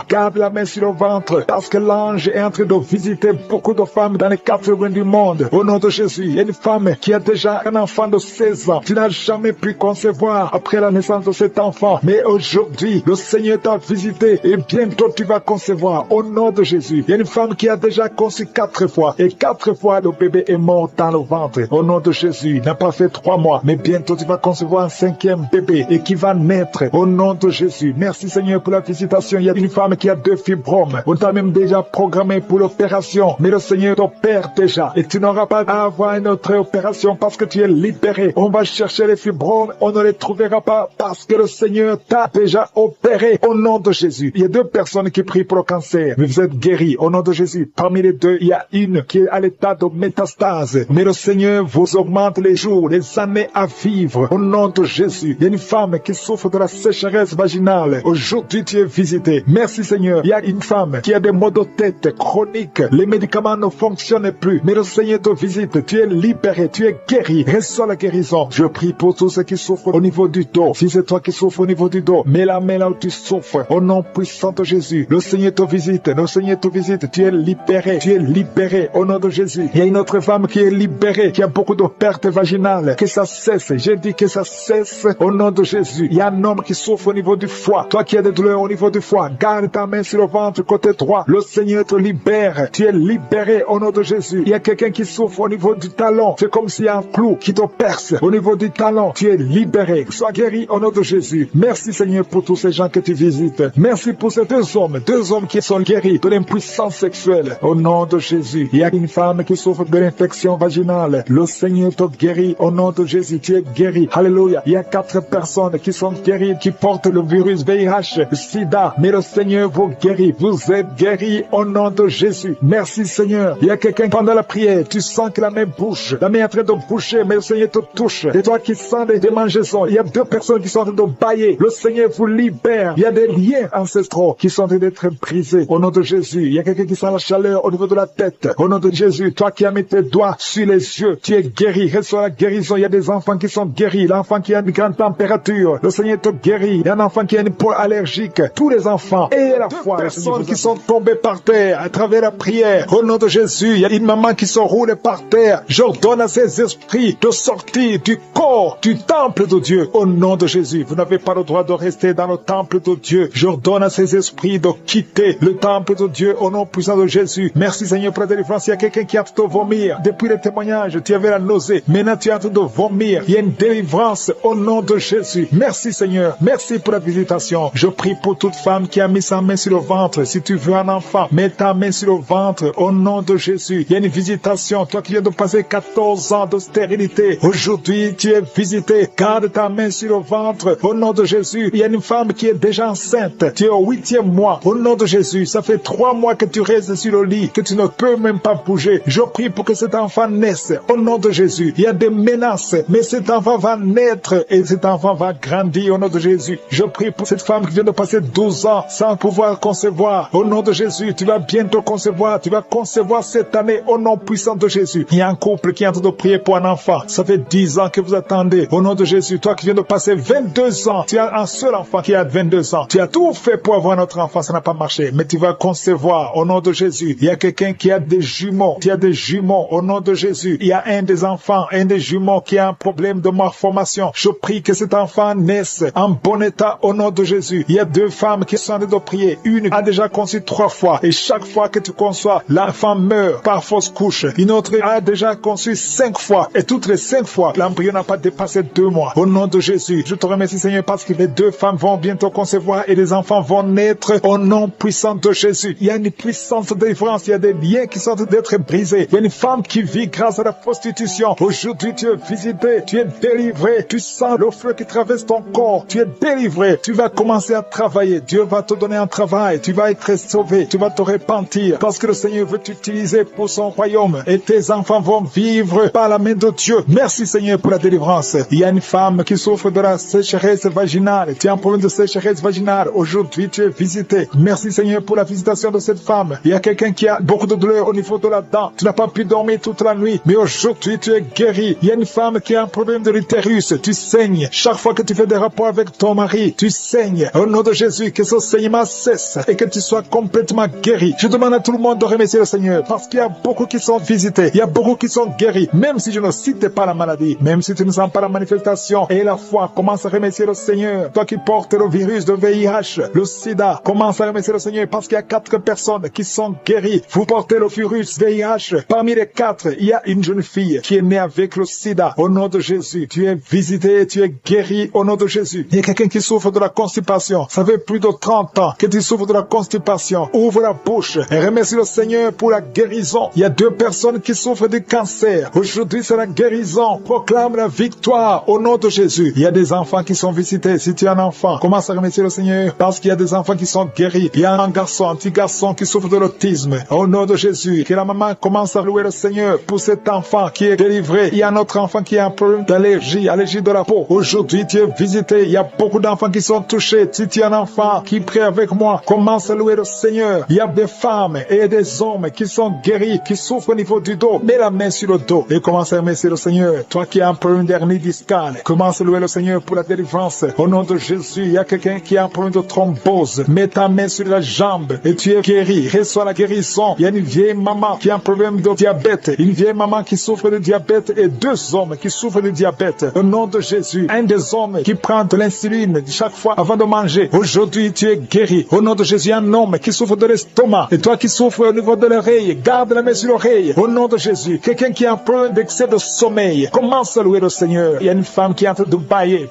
Garde la main sur le ventre. Parce que l'ange est en train de visiter beaucoup de femmes dans les 4 coins du monde. Au nom de Jésus, il y a une femme qui a déjà un enfant de 16 ans. Tu n'as jamais pu concevoir après la naissance de cet enfant. Mais aujourd'hui, le Seigneur t'a visité et bientôt tu vas concevoir. concevoir. Au nom de Jésus. Il y a une femme qui a déjà conçu 4 fois. Et 4 fois, le bébé est mort dans le ventre. Au nom de Jésus. Il n'a pas fait 3 mois. Mais bientôt, tu vas concevoir un 5e bébé. Et qui va naître. Au nom de Jésus. Merci Seigneur pour la visitation. Il y a une femme qui a 2 fibromes. On t'a même déjà programmé pour l'opération. Mais le Seigneur t'opère déjà. Et tu n'auras pas à avoir une autre opération parce que tu es libéré. On va chercher les fibromes. On ne les trouvera pas parce que le Seigneur t'a déjà opéré. Au nom de Jésus. Il y a 2 personnes qui prient pour le cancer. Mais vous êtes guéris. Au nom de Jésus. Parmi les 2, il y a une qui est à l'état de métastase. Mais le Seigneur vous augmente les jours, les années à vivre. Au nom de Jésus. Il y a une femme qui souffre de la sécheresse vaginale. Aujourd'hui, tu es visité. Merci Seigneur. Il y a une femme qui a des maux de tête chroniques. Les médicaments ne fonctionnent plus. Mais le Seigneur te visite. Tu es libéré. Tu es guéri. Reçois la guérison. Je prie pour tous ceux qui souffrent au niveau du dos. Si c'est toi qui souffres au niveau du dos, mets la main là où tu souffres. Au nom puissant de Jésus. Le Seigneur te visite. Le Seigneur te visite. Tu es libéré. Tu es libéré. Au nom de Jésus. Il y a une autre femme qui est libérée, qui a beaucoup de pertes vaginales. Que ça cesse. J'ai dit que ça cesse. Au nom de Jésus. Il y a un homme qui souffre au niveau du foie. Toi qui as des douleurs au niveau du foie, garde ta main sur le ventre côté droit. Le Seigneur te libère. Tu es libéré au nom de Jésus. Il y a quelqu'un qui souffre au niveau du talon. C'est comme s'il y a un clou qui te perce au niveau du talon. Tu es libéré. Sois guéri au nom de Jésus. Merci Seigneur pour tous ces gens que tu visites. Merci pour ces 2 hommes qui sont guéris de l'impuissance sexuelle. Au nom de Jésus. Il y a une femme qui souffre de l'infection vaginale. Le Seigneur te guérit au nom de Jésus. Tu es guéri. Alléluia. Il y a 4 personnes qui sont guéries, qui portent le virus VIH, SIDA. Mais le Seigneur vous guérit. Vous êtes guéris au nom de Jésus. Merci Seigneur. Il y a quelqu'un pendant la prière, tu sens que la main bouge. La main est en train de bouger, mais le Seigneur te touche. Et toi qui sens des démangeaisons, il y a 2 personnes qui sont en train de bailler. Le Seigneur vous libère. Il y a des liens ancestraux qui sont en train d'être brisés. Au nom de Jésus. Il y a quelqu'un qui sent la chaleur au niveau de la tête. Au nom de Jésus, toi qui as mis tes doigts sur les yeux, tu es guéri. Reçois la guérison. Il y a des enfants qui sont guéris. L'enfant qui a une grande température, le Seigneur te guérit. Il y a un enfant qui a une peau allergique. Tous les enfants et à la fois, personnes qui sont tombées par terre à travers la prière. Au nom de Jésus, il y a une maman qui se roule par terre. J'ordonne à ces esprits de sortir du corps, du temple de Dieu. Au nom de Jésus, vous n'avez pas le droit de rester dans le temple de Dieu. J'ordonne à ces esprits de quitter le temple de Dieu au nom puissant de Jésus. Merci Seigneur pour la délivrance. Il y a quelqu'un qui a en train de vomir. Depuis les témoignages, tu avais la nausée. Maintenant, tu es en train de vomir. Il y a une délivrance au nom de Jésus. Merci Seigneur. Merci pour la visitation. Je prie pour toute femme qui a mis sa main sur le ventre. Si tu veux un enfant, mets ta main sur le ventre au nom de Jésus. Il y a une visitation. Toi qui viens de passer 14 ans de stérilité, aujourd'hui tu es visité. Garde ta main sur le ventre au nom de Jésus. Il y a une femme qui est déjà enceinte. Tu es au 8e mois. Au nom de Jésus, ça fait 3 mois que tu restes sur le lit, que tu ne peux même pas bouger. Je prie pour que cet enfant naisse au nom de Jésus. Il y a des menaces, mais cet enfant va naître et cet enfant va grandir au nom de Jésus. Je prie pour cette femme qui vient de passer 12 ans sans pouvoir concevoir. Au nom de Jésus, tu vas bientôt concevoir. Tu vas concevoir cette année au nom puissant de Jésus. Il y a un couple qui est en train de prier pour un enfant. Ça fait 10 ans que vous attendez. Au nom de Jésus, toi qui viens de passer 22 ans, tu as un seul enfant qui a 22 ans. Tu as tout fait pour avoir notre enfant, ça n'a pas marché. Mais tu vas concevoir au nom de Jésus. Il y a quelqu'un qui a des jumeaux. Tu as des jumeaux au nom de Jésus. Il y a un des enfants, un des jumeaux qui a un problème de malformation. Je prie que cet enfant naisse en bon état au nom de Jésus. Il y a 2 femmes qui sont en train de prier. Une a déjà conçu 3 fois. Et chaque fois que tu conçois, l'enfant meurt par fausse couche. Une autre a déjà conçu 5 fois. Et toutes les 5 fois, l'embryon n'a pas dépassé 2 mois. Au nom de Jésus, je te remercie Seigneur parce que les 2 femmes vont bientôt concevoir et les enfants vont naître au nom puissant de Jésus. Il y a une puissance de délivrance. Il y a des liens qui sont en train d'être brisés. Il y a une femme qui vit grâce à la prostitution. Aujourd'hui, tu es visité. Tu es délivré. Tu sens le feu qui traverse ton corps. Tu es délivré. Tu vas commencer à travailler. Dieu va te donner un travail. Tu vas être sauvé. Tu vas te repentir parce que le Seigneur veut t'utiliser pour son royaume et tes enfants vont vivre par la main de Dieu. Merci Seigneur pour la délivrance. Il y a une femme qui souffre de la sécheresse vaginale. Tu as un problème de sécheresse vaginale. Aujourd'hui, tu es visité. Merci Seigneur pour la visitation de cette femme. Il y a quelqu'un qui a beaucoup de douleur au niveau de la dent. Tu n'as pas pu dormir toute la nuit, mais aujourd'hui, tu es guéri. Il y a une femme qui a un problème de l'utérus. Tu saignes. Chaque fois que tu fais des rapports avec ton mari, tu saignes. Au nom de Jésus, que ce saignement cesse et que tu sois complètement guéri. Je demande à tout le monde de remercier le Seigneur parce qu'il y a beaucoup qui sont visités. Il y a beaucoup qui sont guéris. Même si je ne cite pas la maladie, même si tu ne sens pas la manifestation et la foi, commence à remercier le Seigneur. Toi qui portes le virus de VIH, le sida, commence à remercier le Seigneur. Seigneur, parce qu'il y a 4 personnes qui sont guéries. Vous portez le virus VIH. Parmi les 4, il y a une jeune fille qui est née avec le sida. Au nom de Jésus, tu es visité, tu es guéri au nom de Jésus. Il y a quelqu'un qui souffre de la constipation. Ça fait plus de 30 ans que tu souffres de la constipation. Ouvre la bouche et remercie le Seigneur pour la guérison. Il y a 2 personnes qui souffrent du cancer. Aujourd'hui, c'est la guérison. Proclame la victoire au nom de Jésus. Il y a des enfants qui sont visités. Si tu es un enfant, commence à remercier le Seigneur parce qu'il y a des enfants qui sont guéris. Il y a un petit garçon qui souffre de l'autisme. Au nom de Jésus, que la maman commence à louer le Seigneur pour cet enfant qui est délivré. Il y a un autre enfant qui a un problème d'allergie, allergie de la peau. Aujourd'hui, tu es visité. Il y a beaucoup d'enfants qui sont touchés. Si tu es un enfant qui prie avec moi, commence à louer le Seigneur. Il y a des femmes et des hommes qui sont guéris, qui souffrent au niveau du dos. Mets la main sur le dos et commence à remercier le Seigneur. Toi qui as un problème d'hernie discale, commence à louer le Seigneur pour la délivrance. Au nom de Jésus, il y a quelqu'un qui a un problème de thrombose. Mets ta main sur la jambe et tu es guéri. Reçois la guérison. Il y a une vieille maman qui a un problème de diabète. Une vieille maman qui souffre de diabète et 2 hommes qui souffrent de diabète. Au nom de Jésus, un des hommes qui prend de l'insuline chaque fois avant de manger. Aujourd'hui, tu es guéri. Au nom de Jésus, un homme qui souffre de l'estomac. Et toi qui souffres au niveau de l'oreille, garde la main sur l'oreille. Au nom de Jésus, quelqu'un qui a un problème d'excès de sommeil, commence à louer le Seigneur. Il y a une femme qui est en train de bailler.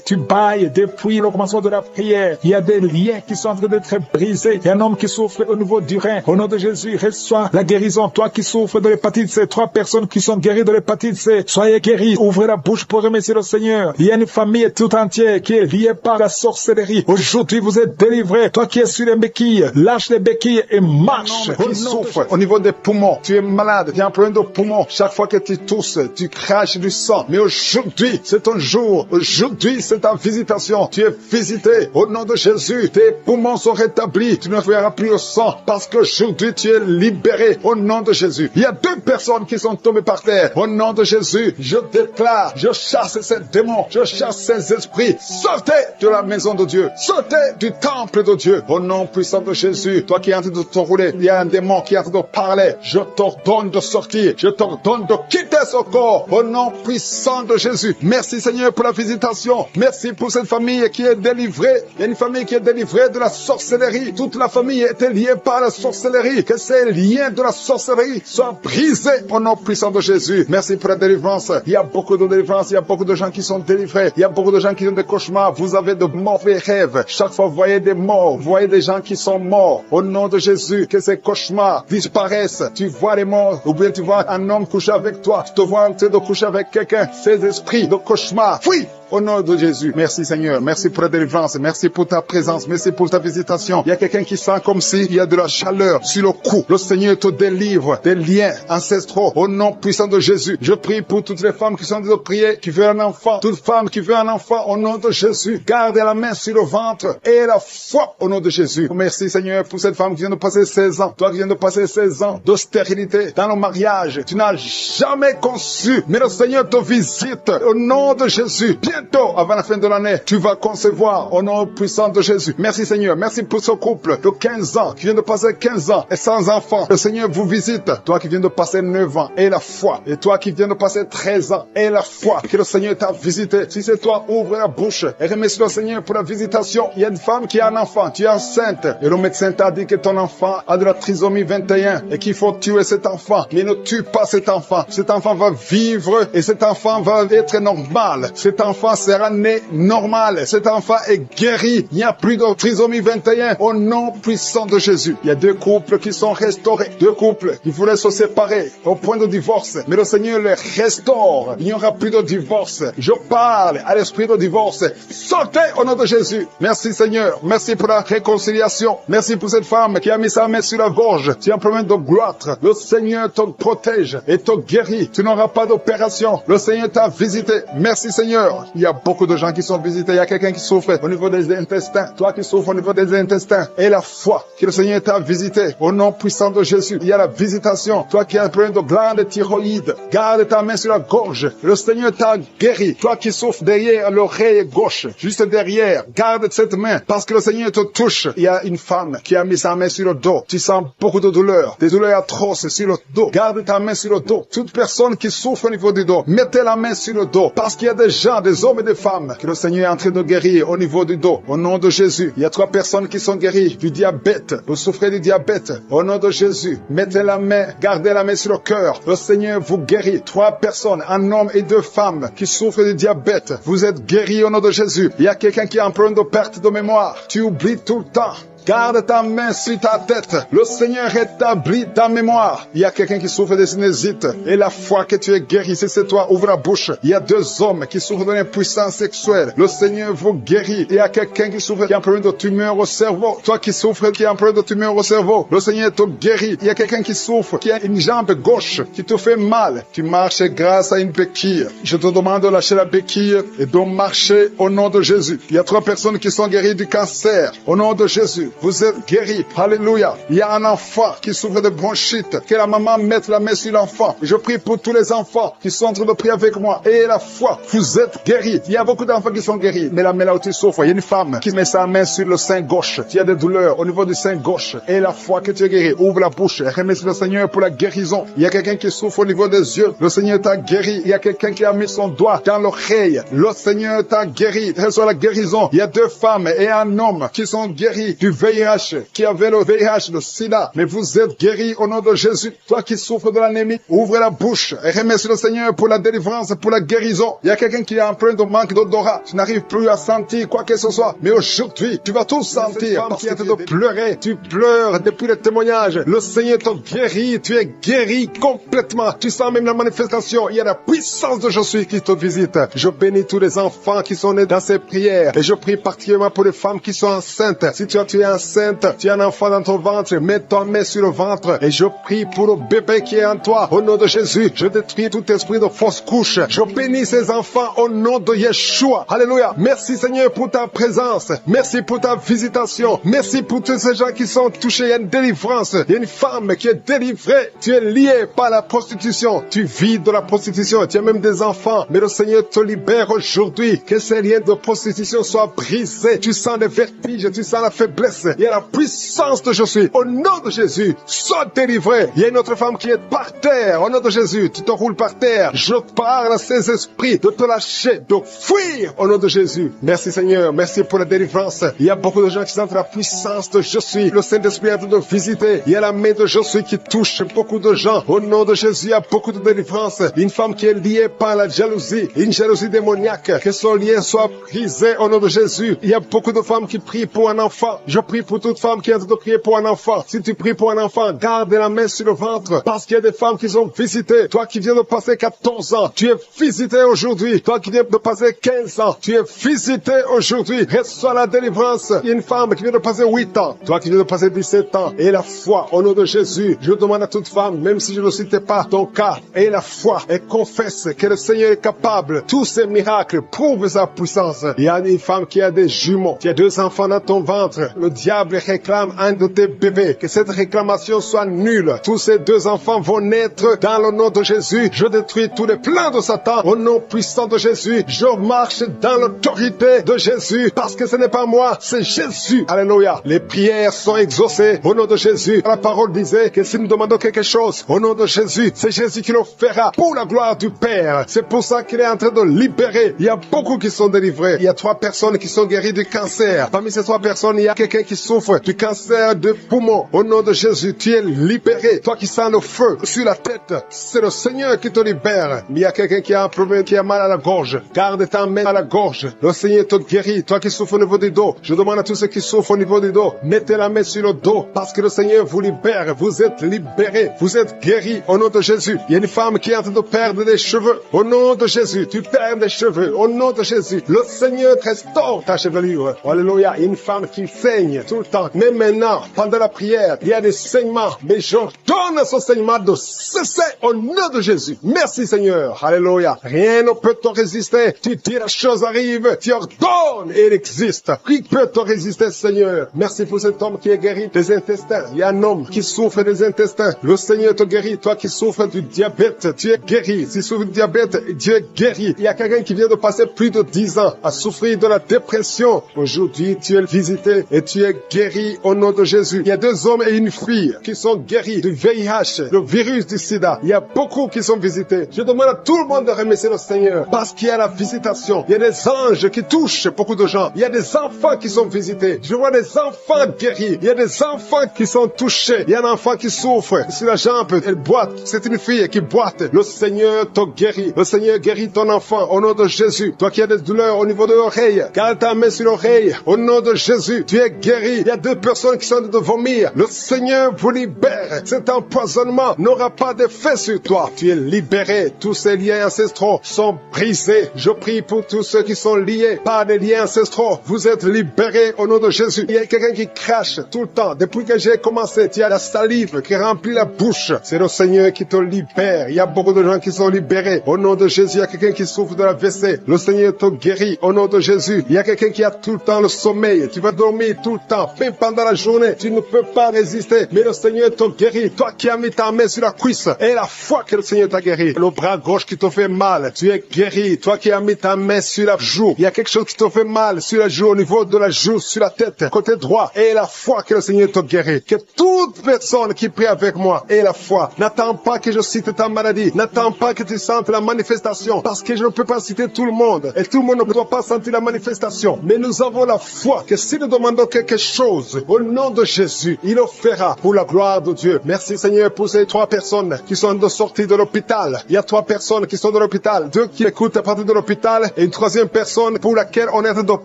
Tu bailles depuis le commencement de la prière. Il y a des liens qui sont en train d'être brisés. Il y a un homme qui souffre au niveau du rein. Au nom de Jésus, reçois la guérison. Toi qui souffres de l'hépatite C, 3 personnes qui sont guéries de l'hépatite C, soyez guéris. Ouvrez la bouche pour remercier le Seigneur. Il y a une famille tout entière qui est liée par la sorcellerie. Aujourd'hui, vous êtes délivrés. Toi qui es sur les béquilles, lâche les béquilles et marche. Qui souffre au niveau des poumons, tu es malade, tu as un problème de poumon. Chaque fois que tu tousses, tu craches du sang. Mais aujourd'hui, c'est ton jour. Aujourd'hui, c'est ta visitation. Tu es visité au nom de Jésus. Tes poumons sont rétablis. Tu ne verras plus le sang parce qu'aujourd'hui, tu es libéré au nom de Jésus. Il y a 2 personnes qui sont tombées par terre. Au nom de Jésus, je déclare, je chasse ces démons, je chasse ces esprits. Sortez de la maison de Dieu. Sortez du temple de Dieu. Au nom puissant de Jésus, toi qui es en train de te rouler, il y a un démon qui est en train de parler. Je t'ordonne de sortir. Je t'ordonne de quitter ce corps. Au nom puissant de Jésus. Merci Seigneur pour la visitation. Merci pour cette famille qui est délivrée. Il y a une famille qui est délivrée de la sorcellerie. Toute la famille était liée par la sorcellerie. Que ces liens de la sorcellerie soient brisés au nom puissant de Jésus. Merci pour la délivrance. Il y a beaucoup de délivrance. Il y a beaucoup de gens qui sont délivrés. Il y a beaucoup de gens qui ont des cauchemars. Vous avez de mauvais rêves. Chaque fois, vous voyez des morts. Vous voyez des gens qui sont morts. Au nom de Jésus, que ces cauchemars disparaissent. Tu vois les morts. Ou bien tu vois un homme coucher avec toi. Tu te vois en train de coucher avec quelqu'un. Ces esprits de cauchemar, fuis! Au nom de Jésus. Merci Seigneur. Merci pour la délivrance. Merci pour ta présence. Merci pour ta visitation. Il y a quelqu'un qui sent comme s'il y a de la chaleur sur le cou. Le Seigneur te délivre des liens ancestraux. Au nom puissant de Jésus. Je prie pour toutes les femmes qui sont en train de prier, qui veulent un enfant. Toute femme qui veut un enfant, au nom de Jésus. Garde la main sur le ventre et la foi au nom de Jésus. Merci Seigneur pour cette femme qui vient de passer 16 ans. Toi qui viens de passer 16 ans de stérilité dans le mariage. Tu n'as jamais conçu. Mais le Seigneur te visite au nom de Jésus. Bientôt, avant la fin de l'année, tu vas concevoir au nom puissant de Jésus. Merci Seigneur. Merci pour ce couple de 15 ans qui vient de passer 15 ans et sans enfant. Le Seigneur vous visite. Toi qui viens de passer 9 ans et la foi. Et toi qui viens de passer 13 ans et la foi. Que le Seigneur t'a visité. Si c'est toi, ouvre la bouche et remercie le Seigneur pour la visitation. Il y a une femme qui a un enfant. Tu es enceinte. Et le médecin t'a dit que ton enfant a de la trisomie 21 et qu'il faut tuer cet enfant. Mais ne tue pas cet enfant. Cet enfant va vivre et cet enfant va être normal. Cet enfant sera né normal. Cet enfant est guéri. Il n'y a plus de trisomie 21 au nom puissant de Jésus. Il y a 2 couples qui sont restaurés. 2 couples qui voulaient se séparer au point de divorce. Mais le Seigneur les restaure. Il n'y aura plus de divorce. Je parle à l'esprit de divorce. Sortez au nom de Jésus. Merci Seigneur. Merci pour la réconciliation. Merci pour cette femme qui a mis sa main sur la gorge. Tu as un problème de goitre. Le Seigneur te protège et te guérit. Tu n'auras pas d'opération. Le Seigneur t'a visité. Merci Seigneur. Il y a beaucoup de gens qui sont visités. Il y a quelqu'un qui souffre au niveau des intestins. Toi qui souffres au niveau des intestins. Et la foi que le Seigneur t'a visité. Au nom puissant de Jésus. Il y a la visitation. Toi qui as un problème de glande thyroïde. Garde ta main sur la gorge. Le Seigneur t'a guéri. Toi qui souffres derrière l'oreille gauche. Juste derrière. Garde cette main. Parce que le Seigneur te touche. Il y a une femme qui a mis sa main sur le dos. Tu sens beaucoup de douleurs. Des douleurs atroces sur le dos. Garde ta main sur le dos. Toute personne qui souffre au niveau du dos. Mettez la main sur le dos. Parce qu'il y a des gens, des des hommes et des femmes que le Seigneur est en train de guérir au niveau du dos. Au nom de Jésus, il y a 3 personnes qui sont guéries du diabète. Vous souffrez du diabète. Au nom de Jésus, mettez la main, gardez la main sur le cœur. Le Seigneur vous guérit. 3 personnes, un homme et 2 femmes qui souffrent du diabète. Vous êtes guéris au nom de Jésus. Il y a quelqu'un qui est en problème de perte de mémoire. Tu oublies tout le temps. Garde ta main sur ta tête. Le Seigneur rétablit ta mémoire. Il y a quelqu'un qui souffre de sinusite. Et la foi que tu es guéri, si c'est toi, ouvre la bouche. Il y a 2 hommes qui souffrent de l'impuissance sexuelle. Le Seigneur vous guérit. Il y a quelqu'un qui souffre, qui a un problème de tumeur au cerveau. Toi qui souffres, qui a un problème de tumeur au cerveau. Le Seigneur te guérit. Il y a quelqu'un qui souffre, qui a une jambe gauche, qui te fait mal. Tu marches grâce à une béquille. Je te demande de lâcher la béquille et de marcher au nom de Jésus. Il y a 3 personnes qui sont guéries du cancer. Au nom de Jésus. Vous êtes guéris. Alléluia. Il y a un enfant qui souffre de bronchite. Que la maman mette la main sur l'enfant. Je prie pour tous les enfants qui sont en train de prier avec moi. Et la foi. Vous êtes guéris. Il y a beaucoup d'enfants qui sont guéris. Mais la main là où tu souffres, il y a une femme qui met sa main sur le sein gauche. Tu as des douleurs au niveau du sein gauche. Et la foi que tu es guéri. Ouvre la bouche. Remercie le Seigneur pour la guérison. Il y a quelqu'un qui souffre au niveau des yeux. Le Seigneur t'a guéri. Il y a quelqu'un qui a mis son doigt dans l'oreille. Le Seigneur t'a guéri. Reçois la guérison. Il y a 2 femmes et un homme qui sont guéris du VIH. Qui avait le VIH, le sida, mais vous êtes guéris au nom de Jésus. Toi qui souffres de l'anémie, ouvre la bouche et remercie le Seigneur pour la délivrance, pour la guérison. Il y a quelqu'un qui est en train de manque d'odorat. Tu n'arrives plus à sentir quoi que ce soit, mais aujourd'hui, tu vas tout sentir parce qu'il y a de pleurer. Tu pleures depuis le témoignage. Le Seigneur te guérit. Tu es guéri complètement. Tu sens même la manifestation. Il y a la puissance de Je suis qui te visite. Je bénis tous les enfants qui sont nés dans ces prières et je prie particulièrement pour les femmes qui sont enceintes. Si tu es enceinte, tu as un enfant dans ton ventre, mets ta main sur le ventre et je prie pour le bébé qui est en toi. Au nom de Jésus, je détruis tout esprit de fausse couche. Je bénis ces enfants au nom de Yeshua. Alléluia. Merci Seigneur pour ta présence. Merci pour ta visitation. Merci pour tous ces gens qui sont touchés. Il y a une délivrance. Il y a une femme qui est délivrée. Tu es lié par la prostitution. Tu vis de la prostitution. Tu as même des enfants. Mais le Seigneur te libère aujourd'hui. Que ces liens de prostitution soient brisés. Tu sens les vertiges. Tu sens la faiblesse. Il y a la puissance de Je suis. Au nom de Jésus, sois délivré. Il y a une autre femme qui est par terre. Au nom de Jésus, tu te roules par terre. Je parle à ces esprits de te lâcher, de fuir au nom de Jésus. Merci Seigneur. Merci pour la délivrance. Il y a beaucoup de gens qui sentent la puissance de Je suis. Le Saint-Esprit est en train de visiter. Il y a la main de Je suis qui touche beaucoup de gens. Au nom de Jésus, il y a beaucoup de délivrance. Une femme qui est liée par la jalousie. Une jalousie démoniaque. Que son lien soit brisé au nom de Jésus. Il y a beaucoup de femmes qui prient pour un enfant. Je prie pour toute femme qui est en train de prier pour un enfant. Si tu pries pour un enfant, garde la main sur le ventre. Parce qu'il y a des femmes qui sont visitées. Toi qui viens de passer 14 ans, tu es visité aujourd'hui. Toi qui viens de passer 15 ans, tu es visité aujourd'hui. Reçois la délivrance. Il y a une femme qui vient de passer 8 ans. Toi qui viens de passer 17 ans. Et la foi au nom de Jésus. Je demande à toute femme, même si je ne citais pas ton cas, et la foi et confesse que le Seigneur est capable. Tous ces miracles prouvent sa puissance. Il y a une femme qui a des jumeaux. Tu as 2 enfants dans ton ventre. Le diable réclame un de tes bébés. Que cette réclamation soit nulle. Tous ces 2 enfants vont naître dans le nom de Jésus. Je détruis tous les plans de Satan au nom puissant de Jésus. Je marche dans l'autorité de Jésus parce que ce n'est pas moi, c'est Jésus. Alléluia. Les prières sont exaucées au nom de Jésus. La parole disait que si nous demandons quelque chose au nom de Jésus, c'est Jésus qui le fera pour la gloire du Père. C'est pour ça qu'il est en train de libérer. Il y a beaucoup qui sont délivrés. Il y a 3 personnes qui sont guéries du cancer. Parmi ces 3 personnes, il y a quelqu'un qui souffre du cancer de poumon. Au nom de Jésus, tu es libéré. Toi qui sens le feu sur la tête, c'est le Seigneur qui te libère. Mais il y a quelqu'un qui a un problème, qui a mal à la gorge. Garde ta main à la gorge. Le Seigneur te guérit. Toi qui souffres au niveau du dos, je demande à tous ceux qui souffrent au niveau du dos, mettez la main sur le dos parce que le Seigneur vous libère. Vous êtes libérés. Vous êtes guéris au nom de Jésus. Il y a une femme qui est en train de perdre des cheveux. Au nom de Jésus, tu perds des cheveux. Au nom de Jésus, le Seigneur restaure ta chevelure. Alléluia. Une femme qui saigne tout le temps. Mais maintenant, pendant la prière, il y a des saignements. Mais j'ordonne à ce saignement de cesser au nom de Jésus. Merci Seigneur. Alléluia. Rien ne peut te résister. Tu dis la chose arrive. Tu ordonnes et elle existe. Qui peut te résister Seigneur? Merci pour cet homme qui est guéri des intestins. Il y a un homme qui souffre des intestins. Le Seigneur te guérit. Toi qui souffres du diabète, tu es guéri. Si tu souffres du diabète, tu es guéri. Il y a quelqu'un qui vient de passer plus de 10 ans à souffrir de la dépression. Aujourd'hui, tu es visité et tu tu es guéri au nom de Jésus. Il y a 2 hommes et une fille qui sont guéris du VIH, le virus du sida. Il y a beaucoup qui sont visités. Je demande à tout le monde de remercier le Seigneur parce qu'il y a la visitation. Il y a des anges qui touchent beaucoup de gens. Il y a des enfants qui sont visités. Je vois des enfants guéris. Il y a des enfants qui sont touchés. Il y a un enfant qui souffre sur la jambe. Elle boite. C'est une fille qui boite. Le Seigneur te guérit. Le Seigneur guérit ton enfant au nom de Jésus. Toi qui as des douleurs au niveau de l'oreille, garde ta main sur l'oreille. Au nom de Jésus, tu es guéri. Il y a 2 personnes qui sont en train de vomir. Le Seigneur vous libère. Cet empoisonnement n'aura pas d'effet sur toi. Tu es libéré. Tous ces liens ancestraux sont brisés. Je prie pour tous ceux qui sont liés par des liens ancestraux. Vous êtes libérés au nom de Jésus. Il y a quelqu'un qui crache tout le temps. Depuis que j'ai commencé, tu as la salive qui remplit la bouche. C'est le Seigneur qui te libère. Il y a beaucoup de gens qui sont libérés. Au nom de Jésus, il y a quelqu'un qui souffre de la WC. Le Seigneur te guérit. Au nom de Jésus, il y a quelqu'un qui a tout le temps le sommeil. Tu vas dormir tout le temps. Même pendant la journée, tu ne peux pas résister. Mais le Seigneur te guérit. Toi qui as mis ta main sur la cuisse et la foi que le Seigneur t'a guéri. Le bras gauche qui te fait mal, tu es guéri. Toi qui as mis ta main sur la joue, il y a quelque chose qui te fait mal sur la joue, au niveau de la joue, sur la tête, côté droit. Et la foi que le Seigneur te guérit. Que toute personne qui prie avec moi ait la foi. N'attends pas que je cite ta maladie. N'attends pas que tu sentes la manifestation. Parce que je ne peux pas citer tout le monde. Et tout le monde ne doit pas sentir la manifestation. Mais nous avons la foi que si nous demandons quelque chose, au nom de Jésus, il le fera pour la gloire de Dieu. Merci Seigneur pour ces 3 personnes qui sont de sortie de l'hôpital. Il y a 3 personnes qui sont de l'hôpital. 2 qui écoutent à partir de l'hôpital et une 3e personne pour laquelle on est en train de